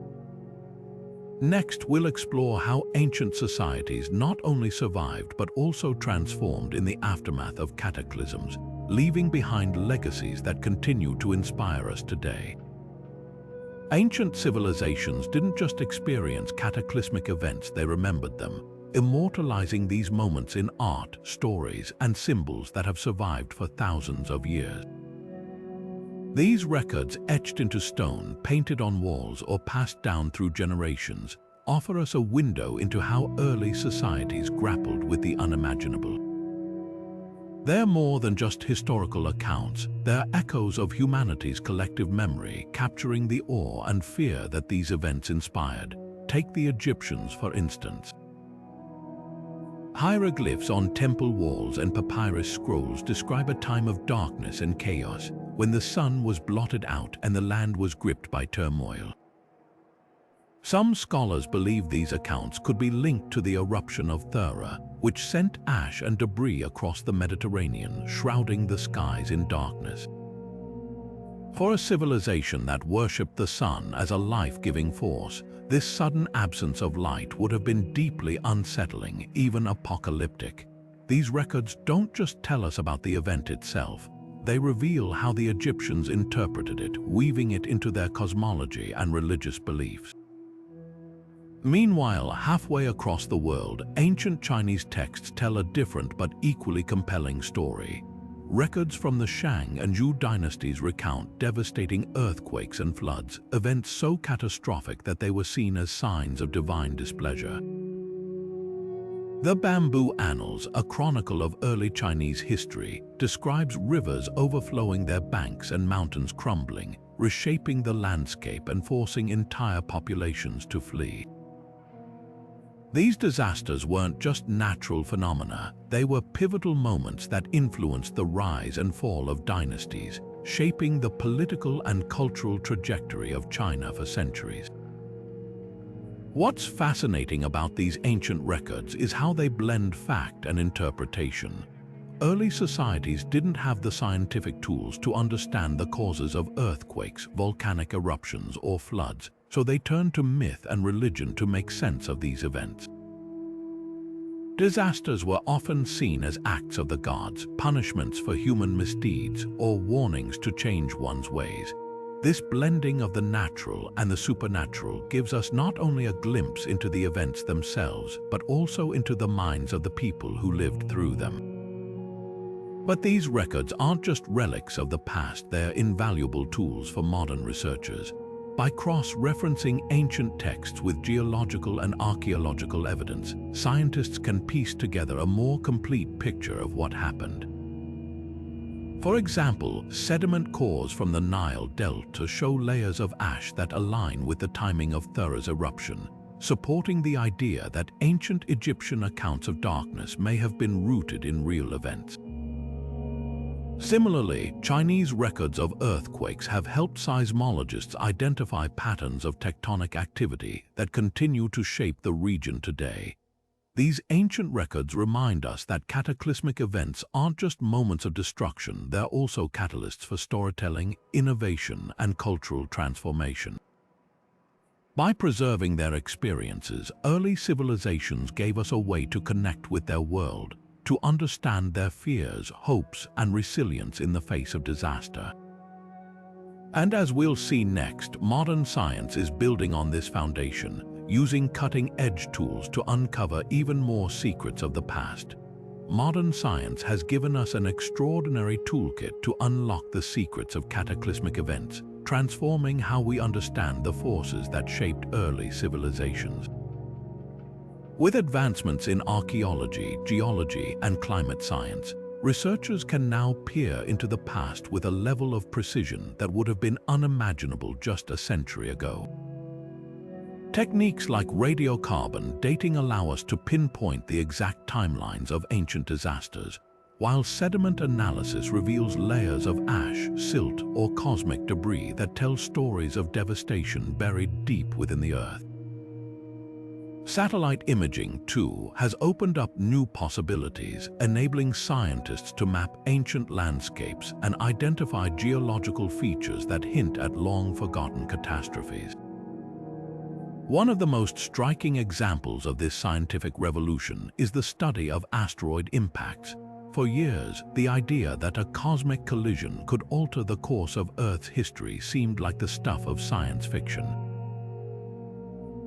Next, we'll explore how ancient societies not only survived but also transformed in the aftermath of cataclysms, leaving behind legacies that continue to inspire us today. Ancient civilizations didn't just experience cataclysmic events, they remembered them, immortalizing these moments in art, stories, and symbols that have survived for thousands of years. These records, etched into stone, painted on walls, or passed down through generations, offer us a window into how early societies grappled with the unimaginable. They're more than just historical accounts, they're echoes of humanity's collective memory, capturing the awe and fear that these events inspired. Take the Egyptians, for instance. Hieroglyphs on temple walls and papyrus scrolls describe a time of darkness and chaos, when the sun was blotted out and the land was gripped by turmoil. Some scholars believe these accounts could be linked to the eruption of Thera, which sent ash and debris across the Mediterranean, shrouding the skies in darkness. For a civilization that worshipped the sun as a life-giving force, this sudden absence of light would have been deeply unsettling, even apocalyptic. These records don't just tell us about the event itself, they reveal how the Egyptians interpreted it, weaving it into their cosmology and religious beliefs. Meanwhile, halfway across the world, ancient Chinese texts tell a different but equally compelling story. Records from the Shang and Zhou dynasties recount devastating earthquakes and floods, events so catastrophic that they were seen as signs of divine displeasure. The Bamboo Annals, a chronicle of early Chinese history, describes rivers overflowing their banks and mountains crumbling, reshaping the landscape and forcing entire populations to flee. These disasters weren't just natural phenomena, they were pivotal moments that influenced the rise and fall of dynasties, shaping the political and cultural trajectory of China for centuries. What's fascinating about these ancient records is how they blend fact and interpretation. Early societies didn't have the scientific tools to understand the causes of earthquakes, volcanic eruptions, or floods, so they turned to myth and religion to make sense of these events. Disasters were often seen as acts of the gods, punishments for human misdeeds, or warnings to change one's ways. This blending of the natural and the supernatural gives us not only a glimpse into the events themselves, but also into the minds of the people who lived through them. But these records aren't just relics of the past, they're invaluable tools for modern researchers. By cross-referencing ancient texts with geological and archaeological evidence, scientists can piece together a more complete picture of what happened. For example, sediment cores from the Nile Delta show layers of ash that align with the timing of Thera's eruption, supporting the idea that ancient Egyptian accounts of darkness may have been rooted in real events. Similarly, Chinese records of earthquakes have helped seismologists identify patterns of tectonic activity that continue to shape the region today. These ancient records remind us that cataclysmic events aren't just moments of destruction, they're also catalysts for storytelling, innovation, and cultural transformation. By preserving their experiences, early civilizations gave us a way to connect with their world, to understand their fears, hopes, and resilience in the face of disaster. And as we'll see next, modern science is building on this foundation, using cutting-edge tools to uncover even more secrets of the past. Modern science has given us an extraordinary toolkit to unlock the secrets of cataclysmic events, transforming how we understand the forces that shaped early civilizations. With advancements in archaeology, geology, and climate science, researchers can now peer into the past with a level of precision that would have been unimaginable just a century ago. Techniques like radiocarbon dating allow us to pinpoint the exact timelines of ancient disasters, while sediment analysis reveals layers of ash, silt, or cosmic debris that tell stories of devastation buried deep within the Earth. Satellite imaging, too, has opened up new possibilities, enabling scientists to map ancient landscapes and identify geological features that hint at long-forgotten catastrophes. One of the most striking examples of this scientific revolution is the study of asteroid impacts. For years, the idea that a cosmic collision could alter the course of Earth's history seemed like the stuff of science fiction.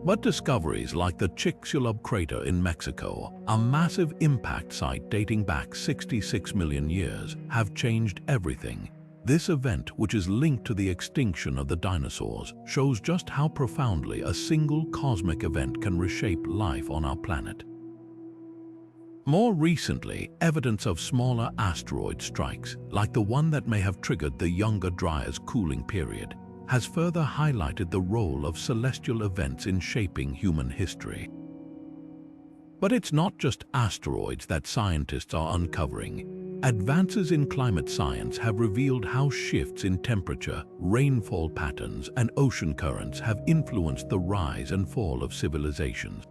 But discoveries like the Chicxulub crater in Mexico, a massive impact site dating back 66 million years, have changed everything. This event, which is linked to the extinction of the dinosaurs, shows just how profoundly a single cosmic event can reshape life on our planet. More recently, evidence of smaller asteroid strikes, like the one that may have triggered the Younger Dryas cooling period, has further highlighted the role of celestial events in shaping human history. But it's not just asteroids that scientists are uncovering. Advances in climate science have revealed how shifts in temperature, rainfall patterns, and ocean currents have influenced the rise and fall of civilizations.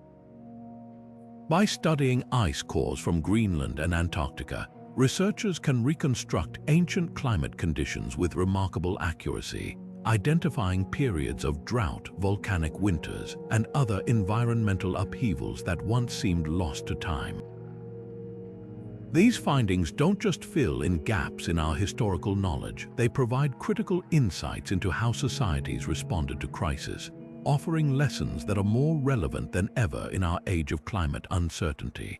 By studying ice cores from Greenland and Antarctica, researchers can reconstruct ancient climate conditions with remarkable accuracy, identifying periods of drought, volcanic winters, and other environmental upheavals that once seemed lost to time. These findings don't just fill in gaps in our historical knowledge, they provide critical insights into how societies responded to crisis, offering lessons that are more relevant than ever in our age of climate uncertainty.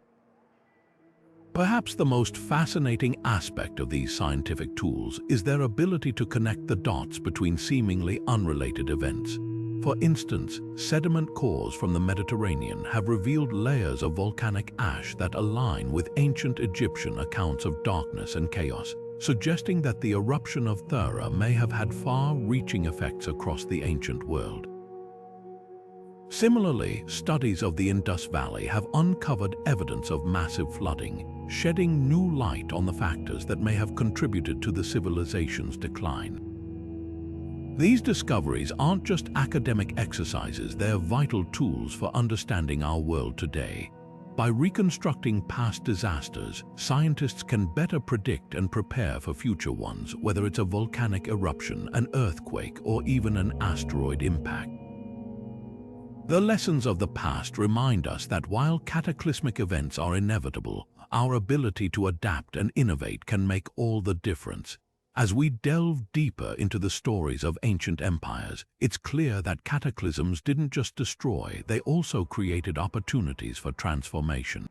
Perhaps the most fascinating aspect of these scientific tools is their ability to connect the dots between seemingly unrelated events. For instance, sediment cores from the Mediterranean have revealed layers of volcanic ash that align with ancient Egyptian accounts of darkness and chaos, suggesting that the eruption of Thera may have had far-reaching effects across the ancient world. Similarly, studies of the Indus Valley have uncovered evidence of massive flooding, shedding new light on the factors that may have contributed to the civilization's decline. These discoveries aren't just academic exercises, they're vital tools for understanding our world today. By reconstructing past disasters, scientists can better predict and prepare for future ones, whether it's a volcanic eruption, an earthquake, or even an asteroid impact. The lessons of the past remind us that while cataclysmic events are inevitable, our ability to adapt and innovate can make all the difference. As we delve deeper into the stories of ancient empires, it's clear that cataclysms didn't just destroy, they also created opportunities for transformation.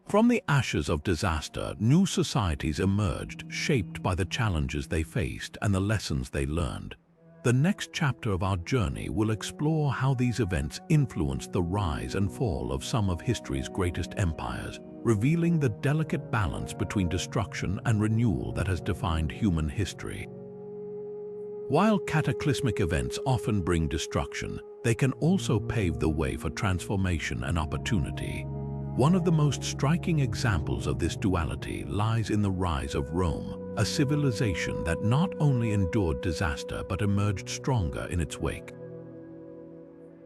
From the ashes of disaster, new societies emerged, shaped by the challenges they faced and the lessons they learned. The next chapter of our journey will explore how these events influenced the rise and fall of some of history's greatest empires, revealing the delicate balance between destruction and renewal that has defined human history. While cataclysmic events often bring destruction, they can also pave the way for transformation and opportunity. One of the most striking examples of this duality lies in the rise of Rome, a civilization that not only endured disaster but emerged stronger in its wake.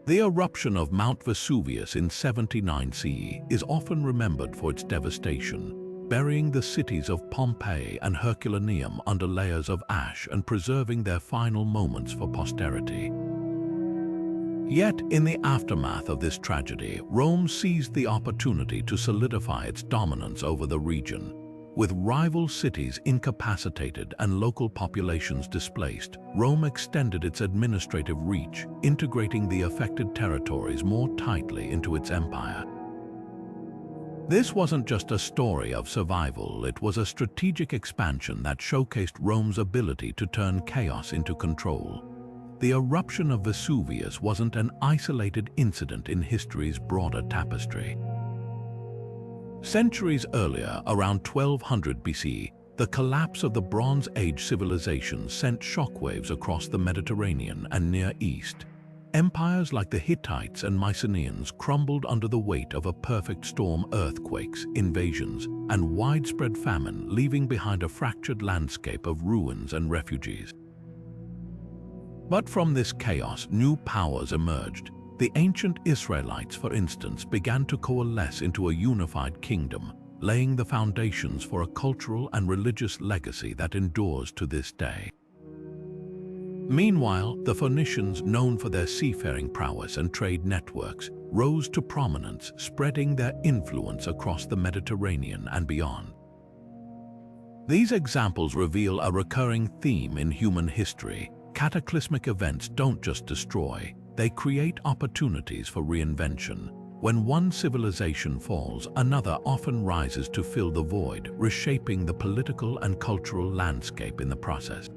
The eruption of Mount Vesuvius in 79 CE is often remembered for its devastation, burying the cities of Pompeii and Herculaneum under layers of ash and preserving their final moments for posterity. Yet, in the aftermath of this tragedy, Rome seized the opportunity to solidify its dominance over the region. With rival cities incapacitated and local populations displaced, Rome extended its administrative reach, integrating the affected territories more tightly into its empire. This wasn't just a story of survival, it was a strategic expansion that showcased Rome's ability to turn chaos into control. the eruption of Vesuvius wasn't an isolated incident in history's broader tapestry. Centuries earlier, around 1200 BC, the collapse of the Bronze Age civilization sent shockwaves across the Mediterranean and Near East. Empires like the Hittites and Mycenaeans crumbled under the weight of a perfect storm: earthquakes, invasions, and widespread famine, leaving behind a fractured landscape of ruins and refugees. But from this chaos, new powers emerged. The ancient Israelites, for instance, began to coalesce into a unified kingdom, laying the foundations for a cultural and religious legacy that endures to this day. Meanwhile, the Phoenicians, known for their seafaring prowess and trade networks, rose to prominence, spreading their influence across the Mediterranean and beyond. These examples reveal a recurring theme in human history. Cataclysmic events don't just destroy, they create opportunities for reinvention. When one civilization falls, another often rises to fill the void, reshaping the political and cultural landscape in the process.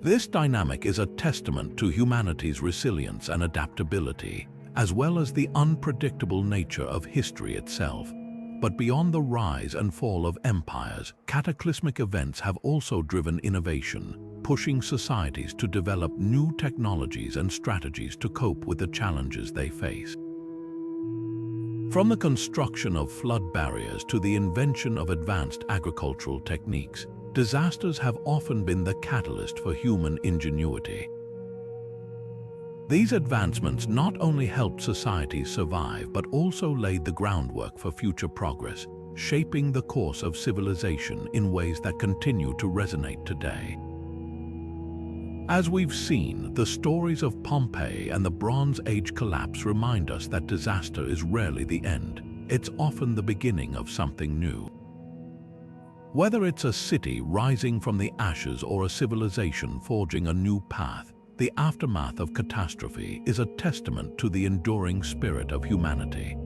This dynamic is a testament to humanity's resilience and adaptability, as well as the unpredictable nature of history itself. But beyond the rise and fall of empires, cataclysmic events have also driven innovation, pushing societies to develop new technologies and strategies to cope with the challenges they face. From the construction of flood barriers to the invention of advanced agricultural techniques, disasters have often been the catalyst for human ingenuity. These advancements not only helped societies survive but also laid the groundwork for future progress, shaping the course of civilization in ways that continue to resonate today. As we've seen, the stories of Pompeii and the Bronze Age collapse remind us that disaster is rarely the end. It's often the beginning of something new. Whether it's a city rising from the ashes or a civilization forging a new path, the aftermath of catastrophe is a testament to the enduring spirit of humanity.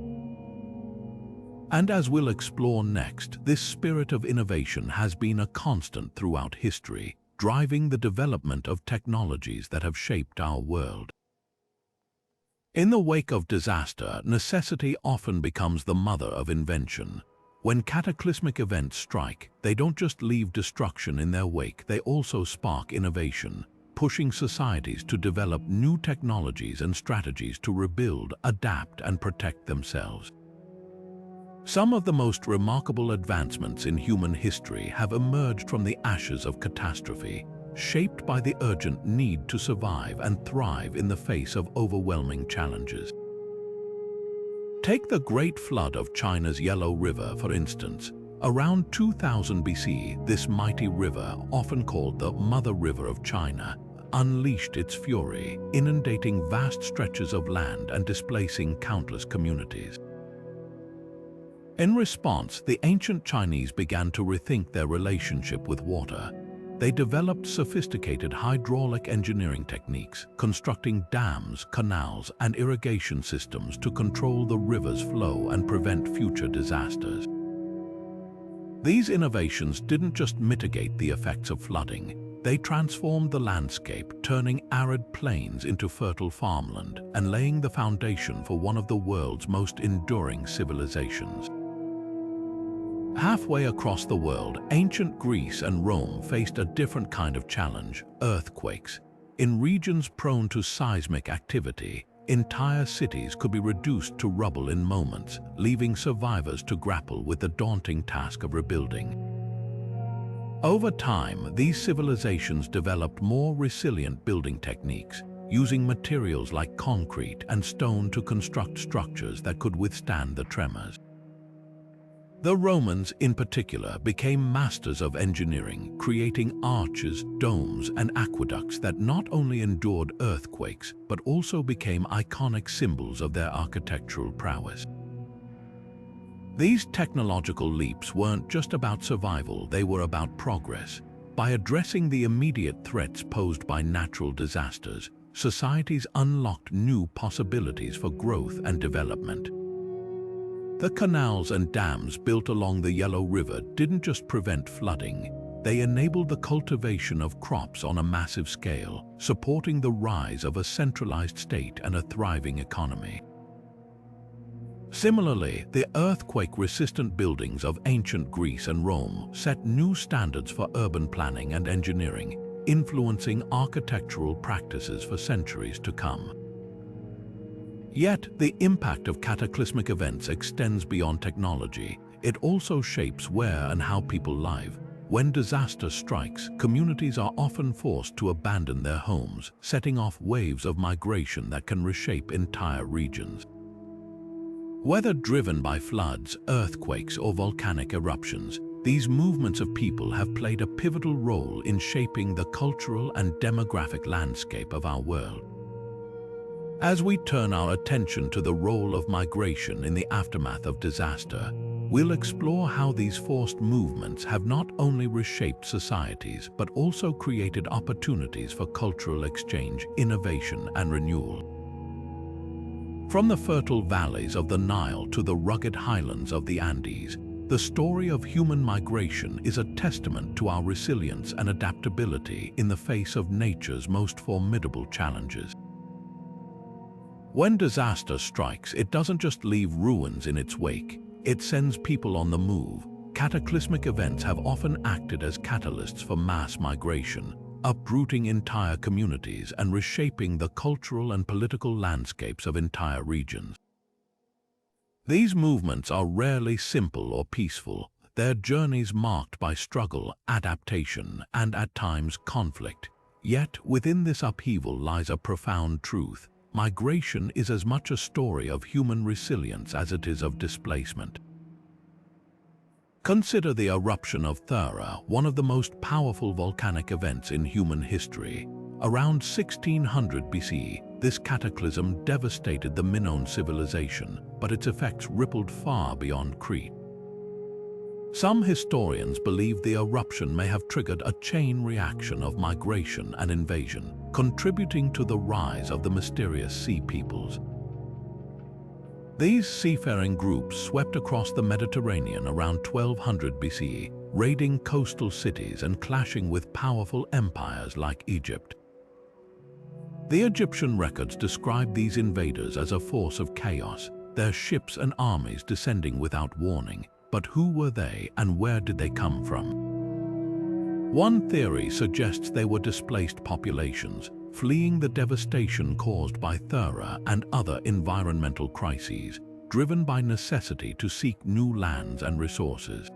And as we'll explore next, this spirit of innovation has been a constant throughout history, driving the development of technologies that have shaped our world. In the wake of disaster, necessity often becomes the mother of invention. When cataclysmic events strike, they don't just leave destruction in their wake, they also spark innovation, pushing societies to develop new technologies and strategies to rebuild, adapt, and protect themselves. Some of the most remarkable advancements in human history have emerged from the ashes of catastrophe, shaped by the urgent need to survive and thrive in the face of overwhelming challenges. Take the Great Flood of China's Yellow River, for instance. Around 2000 BC, this mighty river, often called the Mother River of China, unleashed its fury, inundating vast stretches of land and displacing countless communities. In response, the ancient Chinese began to rethink their relationship with water. They developed sophisticated hydraulic engineering techniques, constructing dams, canals, and irrigation systems to control the river's flow and prevent future disasters. These innovations didn't just mitigate the effects of flooding, they transformed the landscape, turning arid plains into fertile farmland and laying the foundation for one of the world's most enduring civilizations. Halfway across the world, ancient Greece and Rome faced a different kind of challenge: earthquakes. In regions prone to seismic activity, entire cities could be reduced to rubble in moments, leaving survivors to grapple with the daunting task of rebuilding. Over time, these civilizations developed more resilient building techniques, using materials like concrete and stone to construct structures that could withstand the tremors. The Romans, in particular, became masters of engineering, creating arches, domes, and aqueducts that not only endured earthquakes, but also became iconic symbols of their architectural prowess. These technological leaps weren't just about survival, they were about progress. By addressing the immediate threats posed by natural disasters, societies unlocked new possibilities for growth and development. The canals and dams built along the Yellow River didn't just prevent flooding, they enabled the cultivation of crops on a massive scale, supporting the rise of a centralized state and a thriving economy. Similarly, the earthquake-resistant buildings of ancient Greece and Rome set new standards for urban planning and engineering, influencing architectural practices for centuries to come. Yet, the impact of cataclysmic events extends beyond technology. It also shapes where and how people live. When disaster strikes, communities are often forced to abandon their homes, setting off waves of migration that can reshape entire regions. Whether driven by floods, earthquakes, or volcanic eruptions, these movements of people have played a pivotal role in shaping the cultural and demographic landscape of our world. As we turn our attention to the role of migration in the aftermath of disaster, we'll explore how these forced movements have not only reshaped societies but also created opportunities for cultural exchange, innovation, and renewal. From the fertile valleys of the Nile to the rugged highlands of the Andes, the story of human migration is a testament to our resilience and adaptability in the face of nature's most formidable challenges. When disaster strikes, it doesn't just leave ruins in its wake, it sends people on the move. Cataclysmic events have often acted as catalysts for mass migration, uprooting entire communities and reshaping the cultural and political landscapes of entire regions. These movements are rarely simple or peaceful, their journeys marked by struggle, adaptation, and at times conflict. Yet within this upheaval lies a profound truth. Migration is as much a story of human resilience as it is of displacement. Consider the eruption of Thera, one of the most powerful volcanic events in human history. Around 1600 BC, this cataclysm devastated the Minoan civilization, but its effects rippled far beyond Crete. Some historians believe the eruption may have triggered a chain reaction of migration and invasion, contributing to the rise of the mysterious sea peoples. These seafaring groups swept across the Mediterranean around 1200 BCE, raiding coastal cities and clashing with powerful empires like Egypt. The Egyptian records describe these invaders as a force of chaos, their ships and armies descending without warning. But who were they and where did they come from? One theory suggests they were displaced populations, fleeing the devastation caused by Thera and other environmental crises, driven by necessity to seek new lands and resources.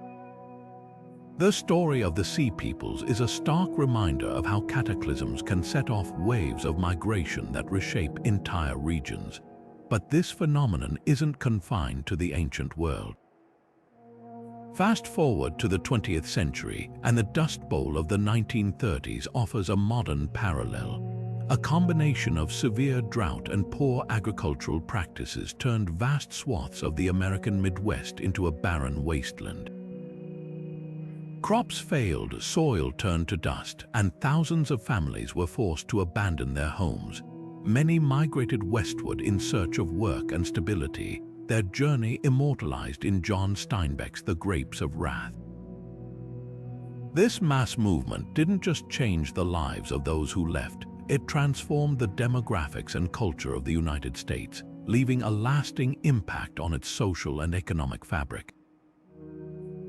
The story of the Sea Peoples is a stark reminder of how cataclysms can set off waves of migration that reshape entire regions. But this phenomenon isn't confined to the ancient world. Fast forward to the 20th century, and the Dust Bowl of the 1930s offers a modern parallel. A combination of severe drought and poor agricultural practices turned vast swaths of the American Midwest into a barren wasteland. Crops failed, soil turned to dust, and thousands of families were forced to abandon their homes. Many migrated westward in search of work and stability, their journey immortalized in John Steinbeck's The Grapes of Wrath. This mass movement didn't just change the lives of those who left, it transformed the demographics and culture of the United States, leaving a lasting impact on its social and economic fabric.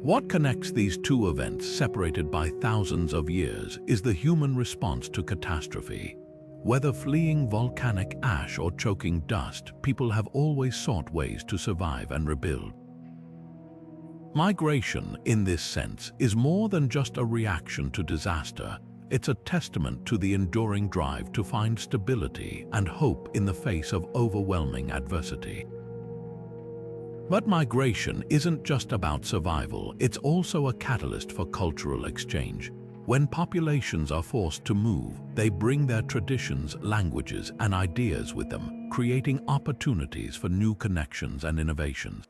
What connects these two events, separated by thousands of years, is the human response to catastrophe. Whether fleeing volcanic ash or choking dust, people have always sought ways to survive and rebuild. Migration, in this sense, is more than just a reaction to disaster. It's a testament to the enduring drive to find stability and hope in the face of overwhelming adversity. But migration isn't just about survival, it's also a catalyst for cultural exchange. When populations are forced to move, they bring their traditions, languages, and ideas with them, creating opportunities for new connections and innovations.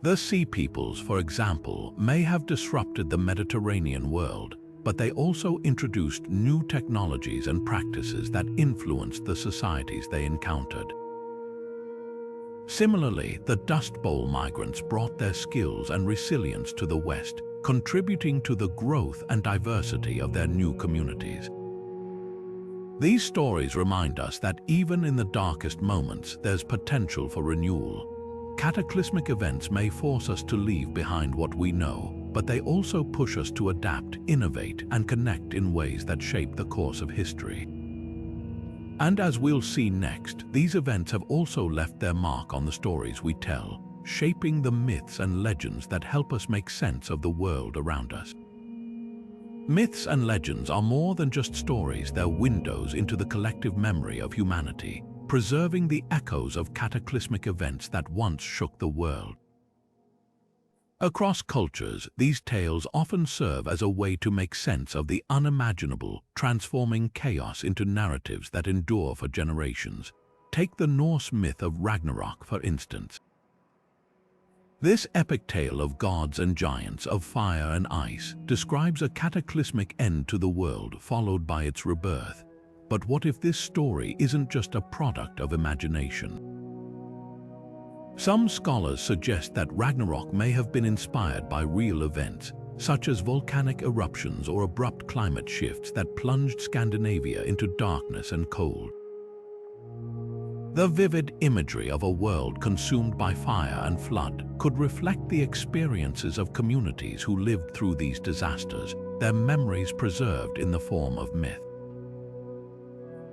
The Sea Peoples, for example, may have disrupted the Mediterranean world, but they also introduced new technologies and practices that influenced the societies they encountered. Similarly, the Dust Bowl migrants brought their skills and resilience to the West, contributing to the growth and diversity of their new communities. These stories remind us that even in the darkest moments, there's potential for renewal. Cataclysmic events may force us to leave behind what we know, but they also push us to adapt, innovate, and connect in ways that shape the course of history. And as we'll see next, these events have also left their mark on the stories we tell, shaping the myths and legends that help us make sense of the world around us. Myths and legends are more than just stories, they're windows into the collective memory of humanity, preserving the echoes of cataclysmic events that once shook the world. Across cultures, these tales often serve as a way to make sense of the unimaginable, transforming chaos into narratives that endure for generations. Take the Norse myth of Ragnarok, for instance. This epic tale of gods and giants, of fire and ice, describes a cataclysmic end to the world followed by its rebirth. But what if this story isn't just a product of imagination? Some scholars suggest that Ragnarok may have been inspired by real events, such as volcanic eruptions or abrupt climate shifts that plunged Scandinavia into darkness and cold. The vivid imagery of a world consumed by fire and flood could reflect the experiences of communities who lived through these disasters, their memories preserved in the form of myth.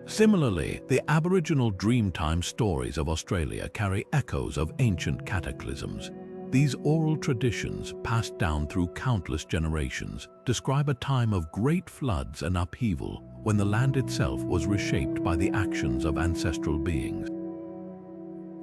Similarly, the Aboriginal Dreamtime stories of Australia carry echoes of ancient cataclysms. These oral traditions, passed down through countless generations, describe a time of great floods and upheaval when the land itself was reshaped by the actions of ancestral beings.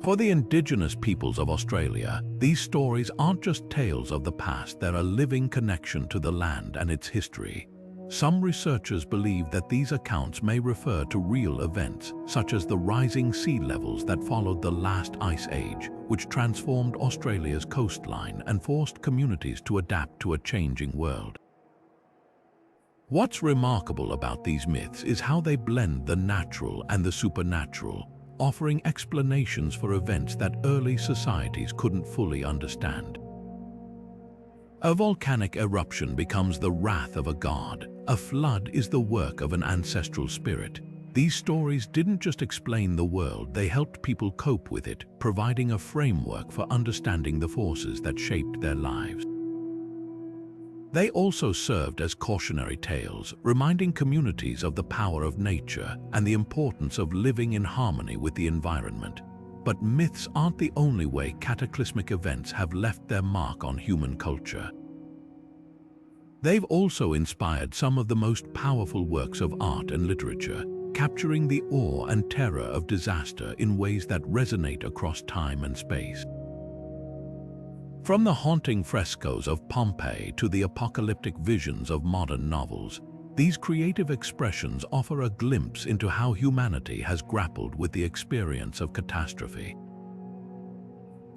For the indigenous peoples of Australia, these stories aren't just tales of the past, they're a living connection to the land and its history. Some researchers believe that these accounts may refer to real events, such as the rising sea levels that followed the last ice age, which transformed Australia's coastline and forced communities to adapt to a changing world. What's remarkable about these myths is how they blend the natural and the supernatural, offering explanations for events that early societies couldn't fully understand. A volcanic eruption becomes the wrath of a god. A flood is the work of an ancestral spirit. These stories didn't just explain the world, they helped people cope with it, providing a framework for understanding the forces that shaped their lives. They also served as cautionary tales, reminding communities of the power of nature and the importance of living in harmony with the environment. But myths aren't the only way cataclysmic events have left their mark on human culture. They've also inspired some of the most powerful works of art and literature, capturing the awe and terror of disaster in ways that resonate across time and space. From the haunting frescoes of Pompeii to the apocalyptic visions of modern novels, these creative expressions offer a glimpse into how humanity has grappled with the experience of catastrophe.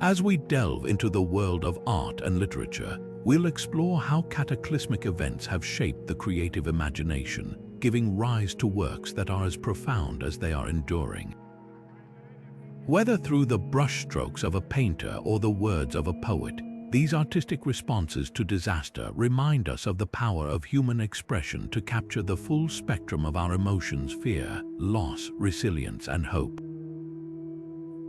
As we delve into the world of art and literature, we'll explore how cataclysmic events have shaped the creative imagination, giving rise to works that are as profound as they are enduring. Whether through the brushstrokes of a painter or the words of a poet, these artistic responses to disaster remind us of the power of human expression to capture the full spectrum of our emotions: fear, loss, resilience, and hope.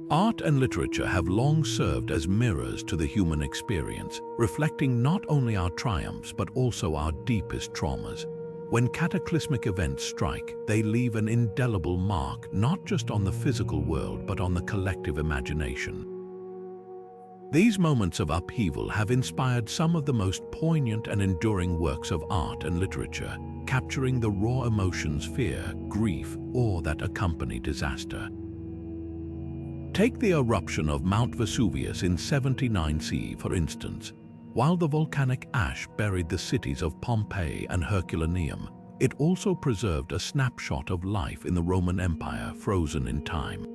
Art and literature have long served as mirrors to the human experience, reflecting not only our triumphs but also our deepest traumas. When cataclysmic events strike, they leave an indelible mark not just on the physical world but on the collective imagination. These moments of upheaval have inspired some of the most poignant and enduring works of art and literature, capturing the raw emotions: fear, grief, awe that accompany disaster. Take the eruption of Mount Vesuvius in 79 CE, for instance. While the volcanic ash buried the cities of Pompeii and Herculaneum, it also preserved a snapshot of life in the Roman Empire, frozen in time.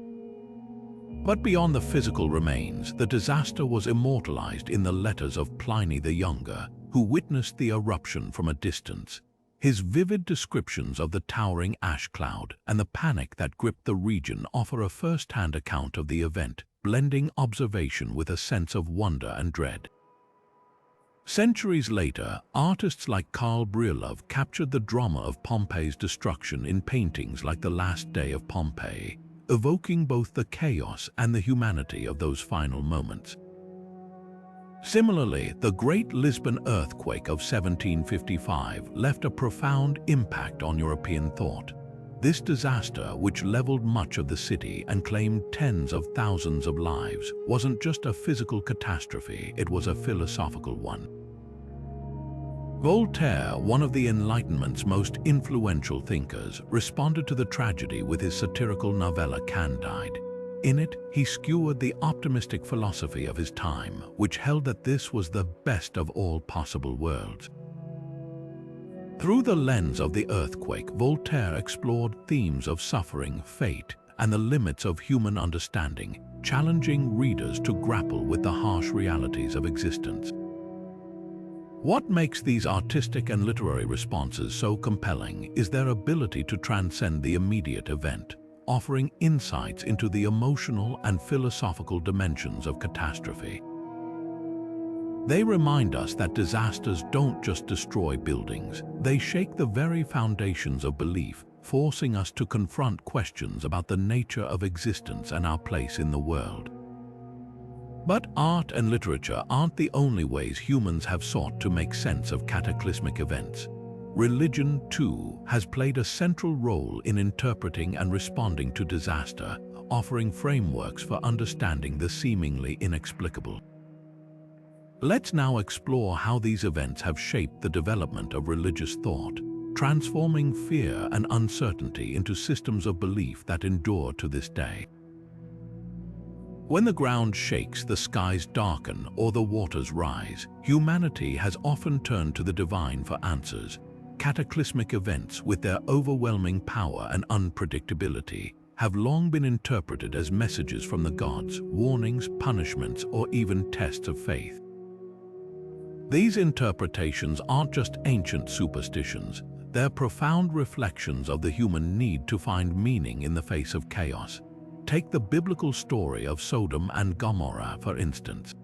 But beyond the physical remains, the disaster was immortalized in the letters of Pliny the Younger, who witnessed the eruption from a distance. His vivid descriptions of the towering ash cloud and the panic that gripped the region offer a first-hand account of the event, blending observation with a sense of wonder and dread. Centuries later, artists like Karl Brylov captured the drama of Pompeii's destruction in paintings like The Last Day of Pompeii, evoking both the chaos and the humanity of those final moments. Similarly, the Great Lisbon earthquake of 1755 left a profound impact on European thought. This disaster, which leveled much of the city and claimed tens of thousands of lives, wasn't just a physical catastrophe, it was a philosophical one. Voltaire, one of the Enlightenment's most influential thinkers, responded to the tragedy with his satirical novella Candide. In it, he skewered the optimistic philosophy of his time, which held that this was the best of all possible worlds. Through the lens of the earthquake, Voltaire explored themes of suffering, fate, and the limits of human understanding, challenging readers to grapple with the harsh realities of existence. What makes these artistic and literary responses so compelling is their ability to transcend the immediate event, offering insights into the emotional and philosophical dimensions of catastrophe. They remind us that disasters don't just destroy buildings, they shake the very foundations of belief, forcing us to confront questions about the nature of existence and our place in the world. But art and literature aren't the only ways humans have sought to make sense of cataclysmic events. Religion, too, has played a central role in interpreting and responding to disaster, offering frameworks for understanding the seemingly inexplicable. Let's now explore how these events have shaped the development of religious thought, transforming fear and uncertainty into systems of belief that endure to this day. When the ground shakes, the skies darken, or the waters rise, humanity has often turned to the divine for answers. Cataclysmic events, with their overwhelming power and unpredictability, have long been interpreted as messages from the gods, warnings, punishments, or even tests of faith. These interpretations aren't just ancient superstitions, they're profound reflections of the human need to find meaning in the face of chaos. Take the biblical story of Sodom and Gomorrah, for instance.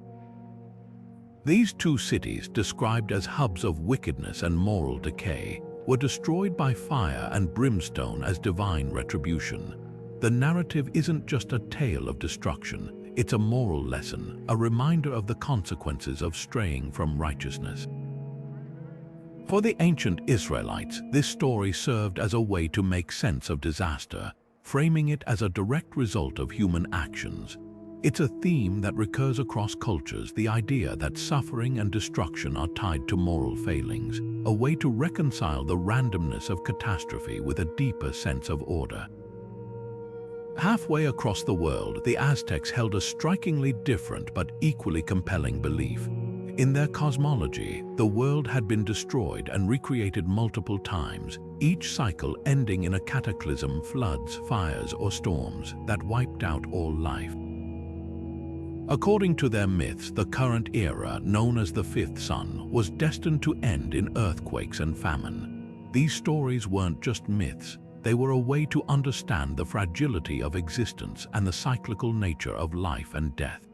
These two cities, described as hubs of wickedness and moral decay, were destroyed by fire and brimstone as divine retribution. The narrative isn't just a tale of destruction, it's a moral lesson, a reminder of the consequences of straying from righteousness. For the ancient Israelites, this story served as a way to make sense of disaster, framing it as a direct result of human actions. It's a theme that recurs across cultures, the idea that suffering and destruction are tied to moral failings, a way to reconcile the randomness of catastrophe with a deeper sense of order. Halfway across the world, the Aztecs held a strikingly different but equally compelling belief. In their cosmology, the world had been destroyed and recreated multiple times, each cycle ending in a cataclysm, floods, fires, or storms that wiped out all life. According to their myths, the current era, known as the fifth sun, was destined to end in earthquakes and famine. These stories weren't just myths, they were a way to understand the fragility of existence and the cyclical nature of life and death.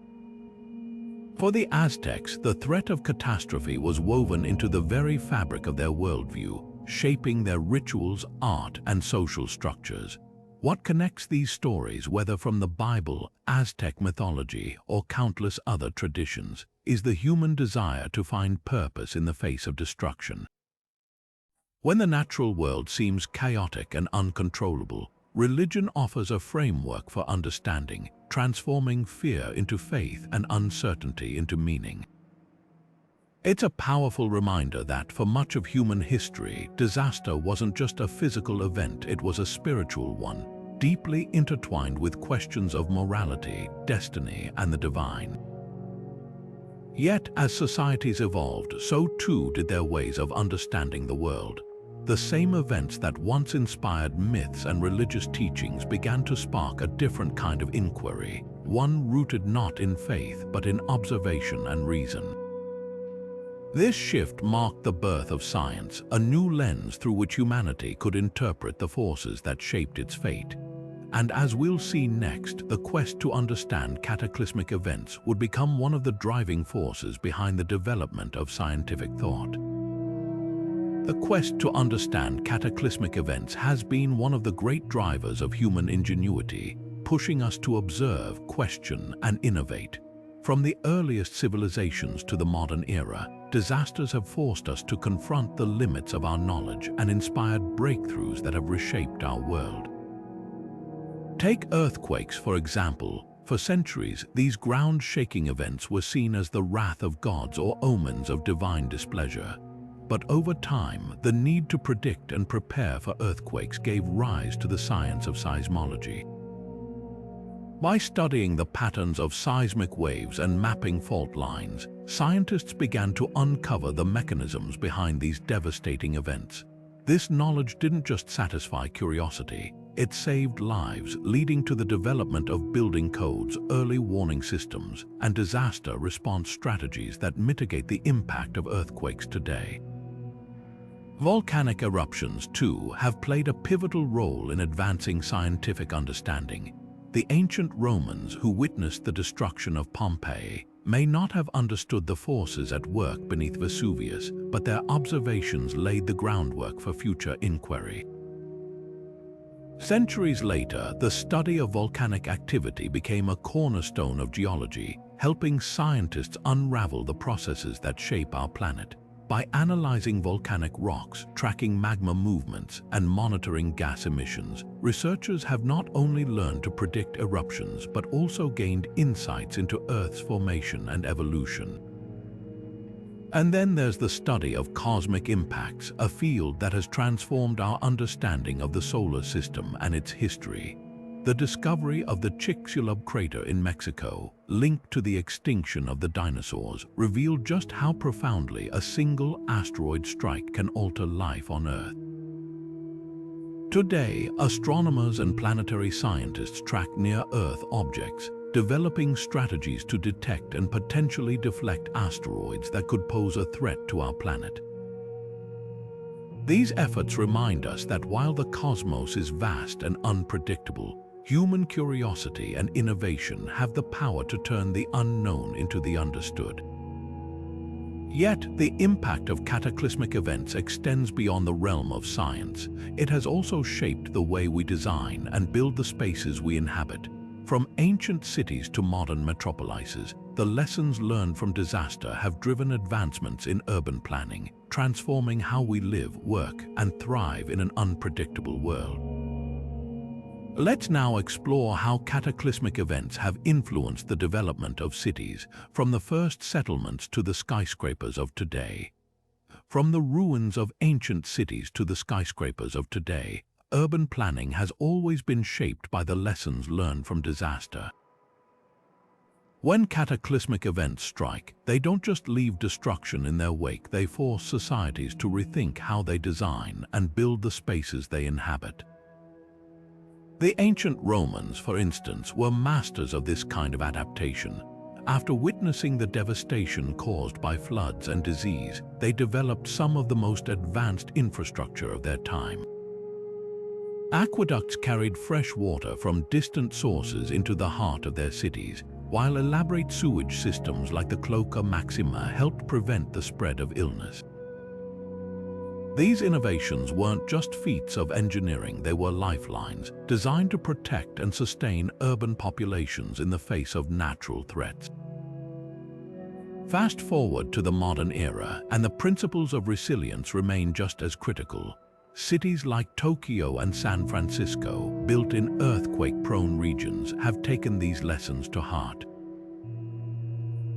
For the Aztecs, the threat of catastrophe was woven into the very fabric of their worldview, shaping their rituals, art, and social structures. What connects these stories, whether from the Bible, Aztec mythology, or countless other traditions, is the human desire to find purpose in the face of destruction. When the natural world seems chaotic and uncontrollable, religion offers a framework for understanding, transforming fear into faith and uncertainty into meaning. It's a powerful reminder that, for much of human history, disaster wasn't just a physical event, it was a spiritual one, deeply intertwined with questions of morality, destiny, and the divine. Yet, as societies evolved, so too did their ways of understanding the world. The same events that once inspired myths and religious teachings began to spark a different kind of inquiry, one rooted not in faith but in observation and reason. This shift marked the birth of science, a new lens through which humanity could interpret the forces that shaped its fate. And as we'll see next, the quest to understand cataclysmic events would become one of the driving forces behind the development of scientific thought. The quest to understand cataclysmic events has been one of the great drivers of human ingenuity, pushing us to observe, question, and innovate. From the earliest civilizations to the modern era, disasters have forced us to confront the limits of our knowledge and inspired breakthroughs that have reshaped our world. Take earthquakes, for example. For centuries, these ground-shaking events were seen as the wrath of gods or omens of divine displeasure. But over time, the need to predict and prepare for earthquakes gave rise to the science of seismology. By studying the patterns of seismic waves and mapping fault lines, scientists began to uncover the mechanisms behind these devastating events. This knowledge didn't just satisfy curiosity, it saved lives, leading to the development of building codes, early warning systems, and disaster response strategies that mitigate the impact of earthquakes today. Volcanic eruptions, too, have played a pivotal role in advancing scientific understanding. The ancient Romans who witnessed the destruction of Pompeii may not have understood the forces at work beneath Vesuvius, but their observations laid the groundwork for future inquiry. Centuries later, the study of volcanic activity became a cornerstone of geology, helping scientists unravel the processes that shape our planet. By analyzing volcanic rocks, tracking magma movements, and monitoring gas emissions, researchers have not only learned to predict eruptions but also gained insights into Earth's formation and evolution. And then there's the study of cosmic impacts, a field that has transformed our understanding of the solar system and its history. The discovery of the Chicxulub crater in Mexico, linked to the extinction of the dinosaurs, revealed just how profoundly a single asteroid strike can alter life on Earth. Today, astronomers and planetary scientists track near-Earth objects, developing strategies to detect and potentially deflect asteroids that could pose a threat to our planet. These efforts remind us that while the cosmos is vast and unpredictable, human curiosity and innovation have the power to turn the unknown into the understood. Yet, the impact of cataclysmic events extends beyond the realm of science. It has also shaped the way we design and build the spaces we inhabit. From ancient cities to modern metropolises, the lessons learned from disaster have driven advancements in urban planning, transforming how we live, work, and thrive in an unpredictable world. Let's now explore how cataclysmic events have influenced the development of cities, from the first settlements to the skyscrapers of today. From the ruins of ancient cities to the skyscrapers of today, urban planning has always been shaped by the lessons learned from disaster. When cataclysmic events strike, they don't just leave destruction in their wake, they force societies to rethink how they design and build the spaces they inhabit. The ancient Romans, for instance, were masters of this kind of adaptation. After witnessing the devastation caused by floods and disease, they developed some of the most advanced infrastructure of their time. Aqueducts carried fresh water from distant sources into the heart of their cities, while elaborate sewage systems like the Cloaca Maxima helped prevent the spread of illness. These innovations weren't just feats of engineering, they were lifelines, designed to protect and sustain urban populations in the face of natural threats. Fast forward to the modern era, and the principles of resilience remain just as critical. Cities like Tokyo and San Francisco, built in earthquake-prone regions, have taken these lessons to heart.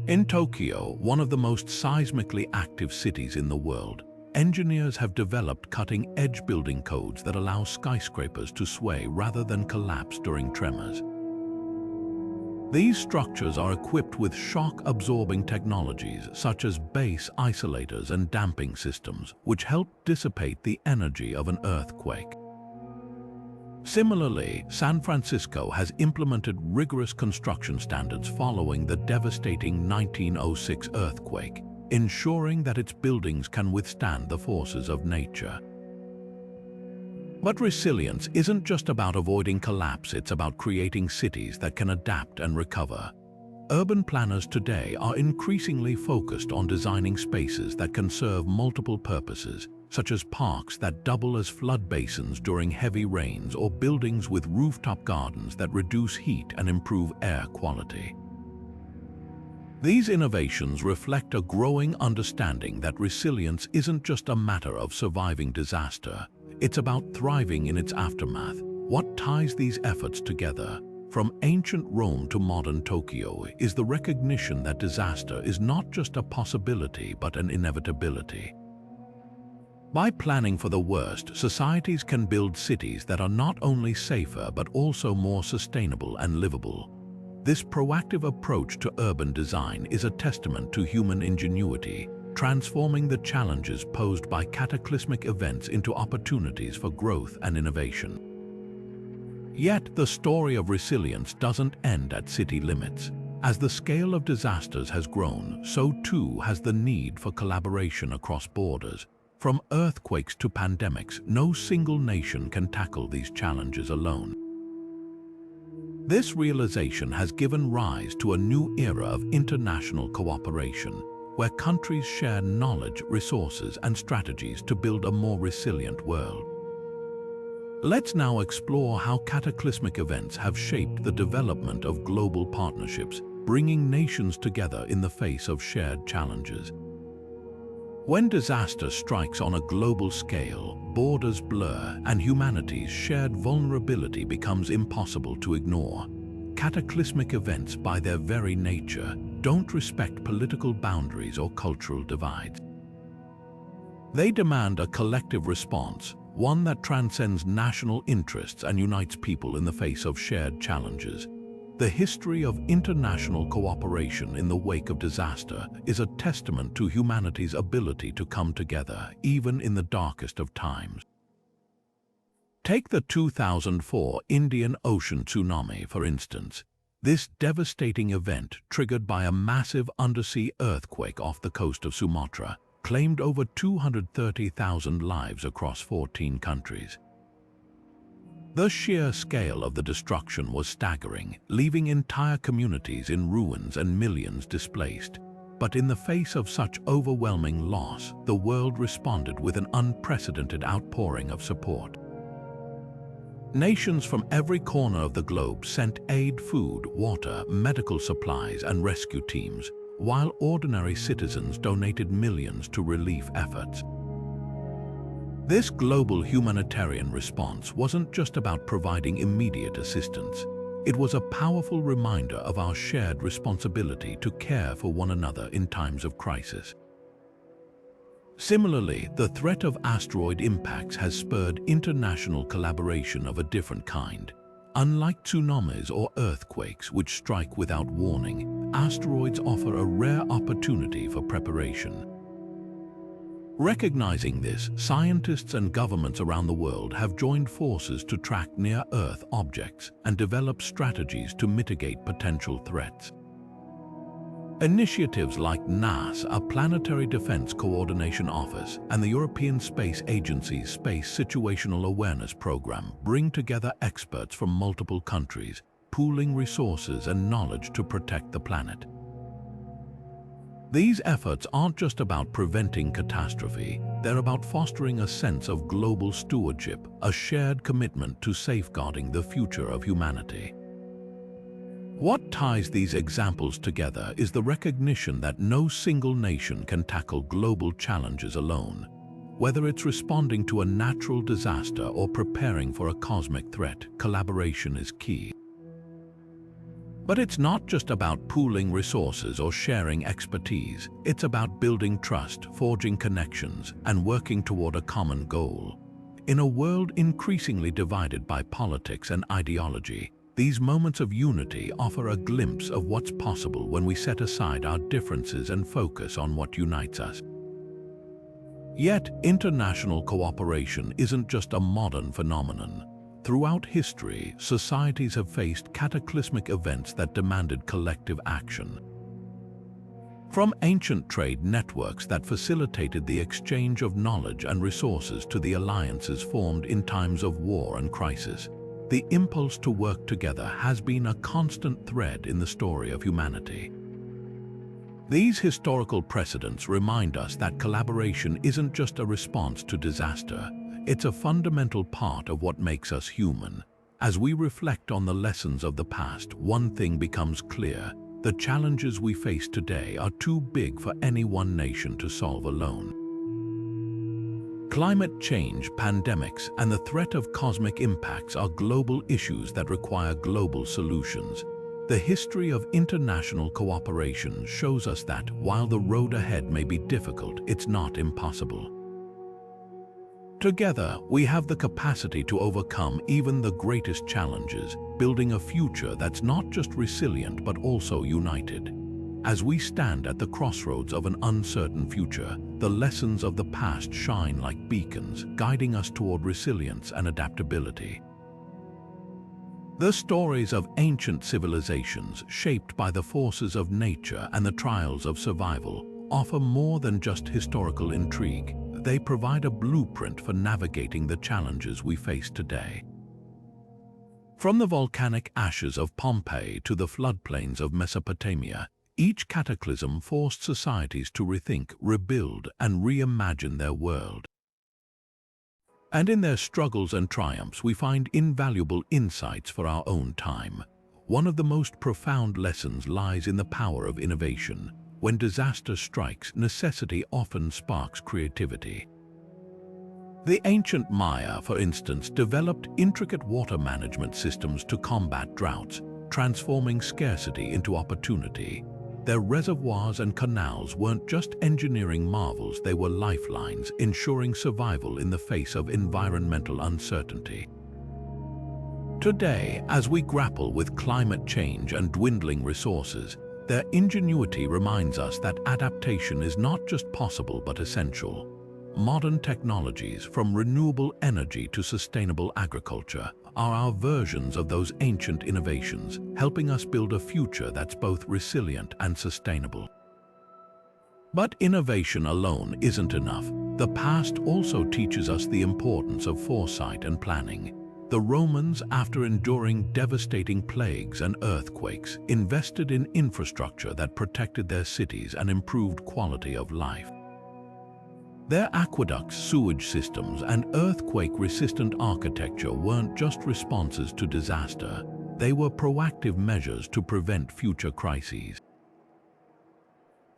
In Tokyo, one of the most seismically active cities in the world, engineers have developed cutting-edge building codes that allow skyscrapers to sway rather than collapse during tremors. These structures are equipped with shock-absorbing technologies such as base isolators and damping systems, which help dissipate the energy of an earthquake. Similarly, San Francisco has implemented rigorous construction standards following the devastating 1906 earthquake, ensuring that its buildings can withstand the forces of nature. But resilience isn't just about avoiding collapse, it's about creating cities that can adapt and recover. Urban planners today are increasingly focused on designing spaces that can serve multiple purposes, such as parks that double as flood basins during heavy rains or buildings with rooftop gardens that reduce heat and improve air quality. These innovations reflect a growing understanding that resilience isn't just a matter of surviving disaster, it's about thriving in its aftermath. What ties these efforts together, from ancient Rome to modern Tokyo, is the recognition that disaster is not just a possibility but an inevitability. By planning for the worst, societies can build cities that are not only safer but also more sustainable and livable. This proactive approach to urban design is a testament to human ingenuity, transforming the challenges posed by cataclysmic events into opportunities for growth and innovation. Yet, the story of resilience doesn't end at city limits. As the scale of disasters has grown, so too has the need for collaboration across borders. From earthquakes to pandemics, no single nation can tackle these challenges alone. This realization has given rise to a new era of international cooperation, where countries share knowledge, resources, and strategies to build a more resilient world. Let's now explore how cataclysmic events have shaped the development of global partnerships, bringing nations together in the face of shared challenges. When disaster strikes on a global scale, borders blur and humanity's shared vulnerability becomes impossible to ignore. Cataclysmic events, by their very nature, don't respect political boundaries or cultural divides. They demand a collective response, one that transcends national interests and unites people in the face of shared challenges. The history of international cooperation in the wake of disaster is a testament to humanity's ability to come together, even in the darkest of times. Take the 2004 Indian Ocean tsunami, for instance. This devastating event, triggered by a massive undersea earthquake off the coast of Sumatra, claimed over 230,000 lives across 14 countries. The sheer scale of the destruction was staggering, leaving entire communities in ruins and millions displaced. But in the face of such overwhelming loss, the world responded with an unprecedented outpouring of support. Nations from every corner of the globe sent aid, food, water, medical supplies, and rescue teams, while ordinary citizens donated millions to relief efforts. This global humanitarian response wasn't just about providing immediate assistance. It was a powerful reminder of our shared responsibility to care for one another in times of crisis. Similarly, the threat of asteroid impacts has spurred international collaboration of a different kind. Unlike tsunamis or earthquakes which strike without warning, asteroids offer a rare opportunity for preparation. Recognizing this, scientists and governments around the world have joined forces to track near-Earth objects and develop strategies to mitigate potential threats. Initiatives like NASA's Planetary Defense Coordination Office and the European Space Agency's Space Situational Awareness Program bring together experts from multiple countries, pooling resources and knowledge to protect the planet. These efforts aren't just about preventing catastrophe, they're about fostering a sense of global stewardship, a shared commitment to safeguarding the future of humanity. What ties these examples together is the recognition that no single nation can tackle global challenges alone. Whether it's responding to a natural disaster or preparing for a cosmic threat, collaboration is key. But it's not just about pooling resources or sharing expertise. It's about building trust, forging connections, and working toward a common goal. In a world increasingly divided by politics and ideology, these moments of unity offer a glimpse of what's possible when we set aside our differences and focus on what unites us. Yet, international cooperation isn't just a modern phenomenon. Throughout history, societies have faced cataclysmic events that demanded collective action. From ancient trade networks that facilitated the exchange of knowledge and resources to the alliances formed in times of war and crisis, the impulse to work together has been a constant thread in the story of humanity. These historical precedents remind us that collaboration isn't just a response to disaster, it's a fundamental part of what makes us human. As we reflect on the lessons of the past, one thing becomes clear: the challenges we face today are too big for any one nation to solve alone. Climate change, pandemics, and the threat of cosmic impacts are global issues that require global solutions. The history of international cooperation shows us that, while the road ahead may be difficult, it's not impossible. Together, we have the capacity to overcome even the greatest challenges, building a future that's not just resilient but also united. As we stand at the crossroads of an uncertain future, the lessons of the past shine like beacons, guiding us toward resilience and adaptability. The stories of ancient civilizations, shaped by the forces of nature and the trials of survival, offer more than just historical intrigue. They provide a blueprint for navigating the challenges we face today. From the volcanic ashes of Pompeii to the floodplains of Mesopotamia, each cataclysm forced societies to rethink, rebuild, and reimagine their world. And in their struggles and triumphs, we find invaluable insights for our own time. One of the most profound lessons lies in the power of innovation. When disaster strikes, necessity often sparks creativity. The ancient Maya, for instance, developed intricate water management systems to combat droughts, transforming scarcity into opportunity. Their reservoirs and canals weren't just engineering marvels, they were lifelines, ensuring survival in the face of environmental uncertainty. Today, as we grapple with climate change and dwindling resources, their ingenuity reminds us that adaptation is not just possible but essential. Modern technologies, from renewable energy to sustainable agriculture, are our versions of those ancient innovations, helping us build a future that's both resilient and sustainable. But innovation alone isn't enough. The past also teaches us the importance of foresight and planning. The Romans, after enduring devastating plagues and earthquakes, invested in infrastructure that protected their cities and improved quality of life. Their aqueducts, sewage systems, and earthquake-resistant architecture weren't just responses to disaster, they were proactive measures to prevent future crises.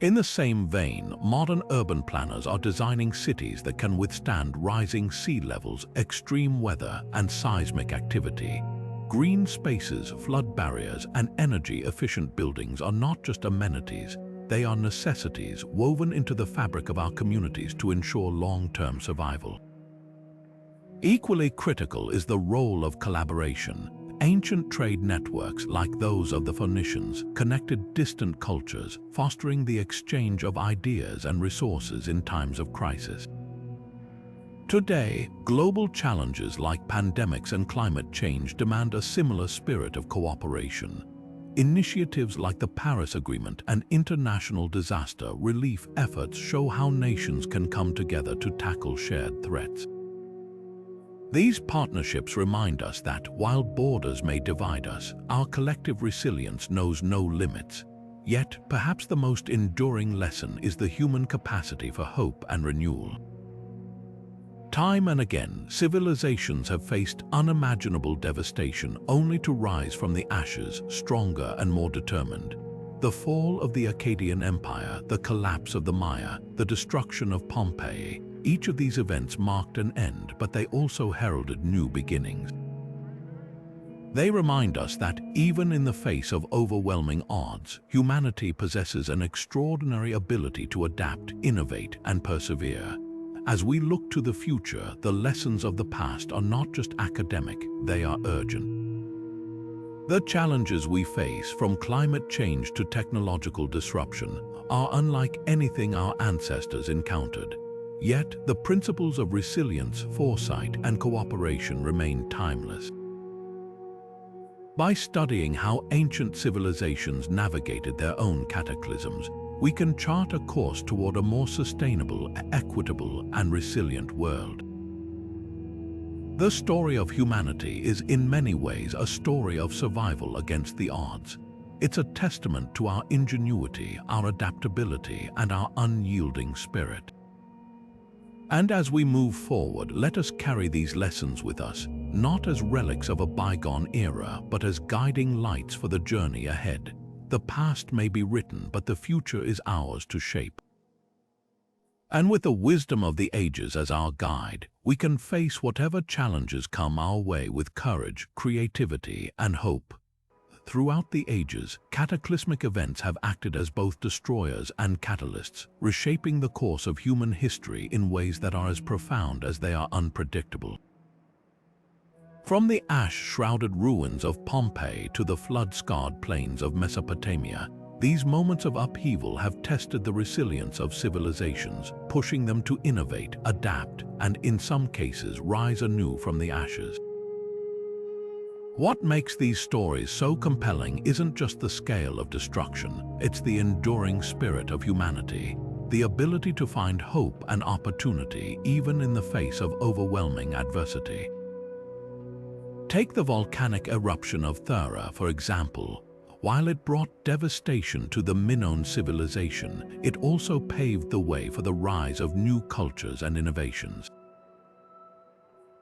In the same vein, modern urban planners are designing cities that can withstand rising sea levels, extreme weather, and seismic activity. Green spaces, flood barriers, and energy-efficient buildings are not just amenities, they are necessities woven into the fabric of our communities to ensure long-term survival. Equally critical is the role of collaboration. Ancient trade networks like those of the Phoenicians connected distant cultures, fostering the exchange of ideas and resources in times of crisis. Today, global challenges like pandemics and climate change demand a similar spirit of cooperation. Initiatives like the Paris Agreement and international disaster relief efforts show how nations can come together to tackle shared threats. These partnerships remind us that, while borders may divide us, our collective resilience knows no limits. Yet, perhaps the most enduring lesson is the human capacity for hope and renewal. Time and again, civilizations have faced unimaginable devastation only to rise from the ashes, stronger and more determined. The fall of the Akkadian Empire, the collapse of the Maya, the destruction of Pompeii, each of these events marked an end, but they also heralded new beginnings. They remind us that, even in the face of overwhelming odds, humanity possesses an extraordinary ability to adapt, innovate, and persevere. As we look to the future, the lessons of the past are not just academic, they are urgent. The challenges we face, from climate change to technological disruption, are unlike anything our ancestors encountered. Yet, the principles of resilience, foresight, and cooperation remain timeless. By studying how ancient civilizations navigated their own cataclysms, we can chart a course toward a more sustainable, equitable, and resilient world. The story of humanity is in many ways a story of survival against the odds. It's a testament to our ingenuity, our adaptability, and our unyielding spirit. And as we move forward, let us carry these lessons with us, not as relics of a bygone era, but as guiding lights for the journey ahead. The past may be written, but the future is ours to shape. And with the wisdom of the ages as our guide, we can face whatever challenges come our way with courage, creativity, and hope. Throughout the ages, cataclysmic events have acted as both destroyers and catalysts, reshaping the course of human history in ways that are as profound as they are unpredictable. From the ash-shrouded ruins of Pompeii to the flood-scarred plains of Mesopotamia, these moments of upheaval have tested the resilience of civilizations, pushing them to innovate, adapt, and in some cases rise anew from the ashes. What makes these stories so compelling isn't just the scale of destruction, it's the enduring spirit of humanity, the ability to find hope and opportunity even in the face of overwhelming adversity. Take the volcanic eruption of Thera, for example. While it brought devastation to the Minoan civilization, it also paved the way for the rise of new cultures and innovations.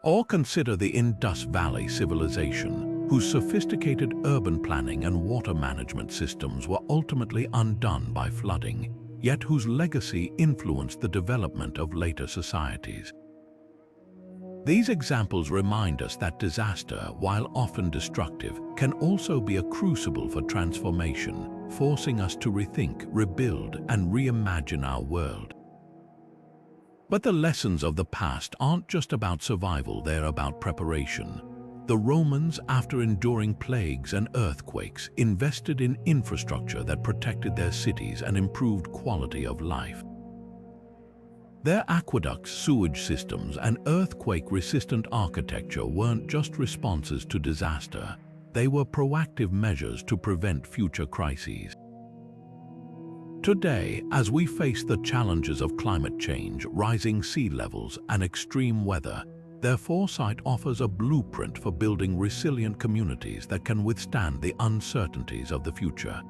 Or consider the Indus Valley Civilization, whose sophisticated urban planning and water management systems were ultimately undone by flooding, yet whose legacy influenced the development of later societies. These examples remind us that disaster, while often destructive, can also be a crucible for transformation, forcing us to rethink, rebuild, and reimagine our world. But the lessons of the past aren't just about survival, they're about preparation. The Romans, after enduring plagues and earthquakes, invested in infrastructure that protected their cities and improved quality of life. Their aqueducts, sewage systems, and earthquake-resistant architecture weren't just responses to disaster, they were proactive measures to prevent future crises. Today, as we face the challenges of climate change, rising sea levels, and extreme weather, their foresight offers a blueprint for building resilient communities that can withstand the uncertainties of the future.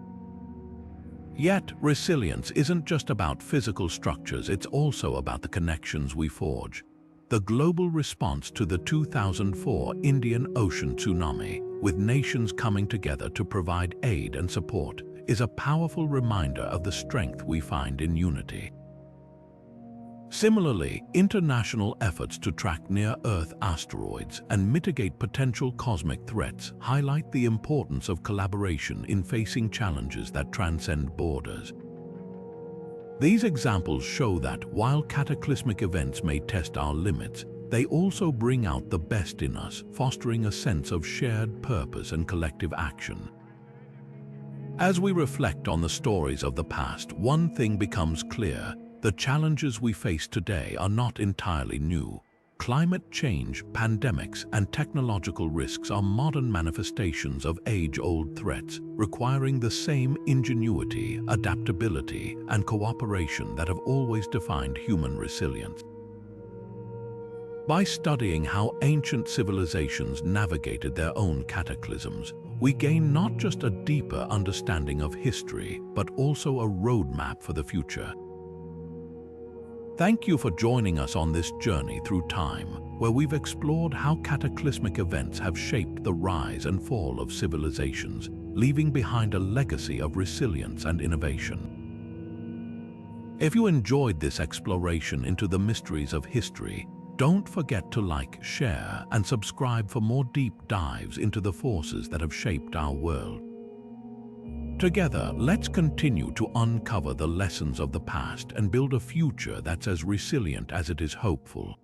Yet, resilience isn't just about physical structures, it's also about the connections we forge. The global response to the 2004 Indian Ocean tsunami, with nations coming together to provide aid and support, is a powerful reminder of the strength we find in unity. Similarly, international efforts to track near-Earth asteroids and mitigate potential cosmic threats highlight the importance of collaboration in facing challenges that transcend borders. These examples show that, while cataclysmic events may test our limits, they also bring out the best in us, fostering a sense of shared purpose and collective action. As we reflect on the stories of the past, one thing becomes clear: the challenges we face today are not entirely new. Climate change, pandemics, and technological risks are modern manifestations of age-old threats, requiring the same ingenuity, adaptability, and cooperation that have always defined human resilience. By studying how ancient civilizations navigated their own cataclysms, we gain not just a deeper understanding of history, but also a roadmap for the future. Thank you for joining us on this journey through time, where we've explored how cataclysmic events have shaped the rise and fall of civilizations, leaving behind a legacy of resilience and innovation. If you enjoyed this exploration into the mysteries of history, don't forget to like, share, and subscribe for more deep dives into the forces that have shaped our world. Together, let's continue to uncover the lessons of the past and build a future that's as resilient as it is hopeful.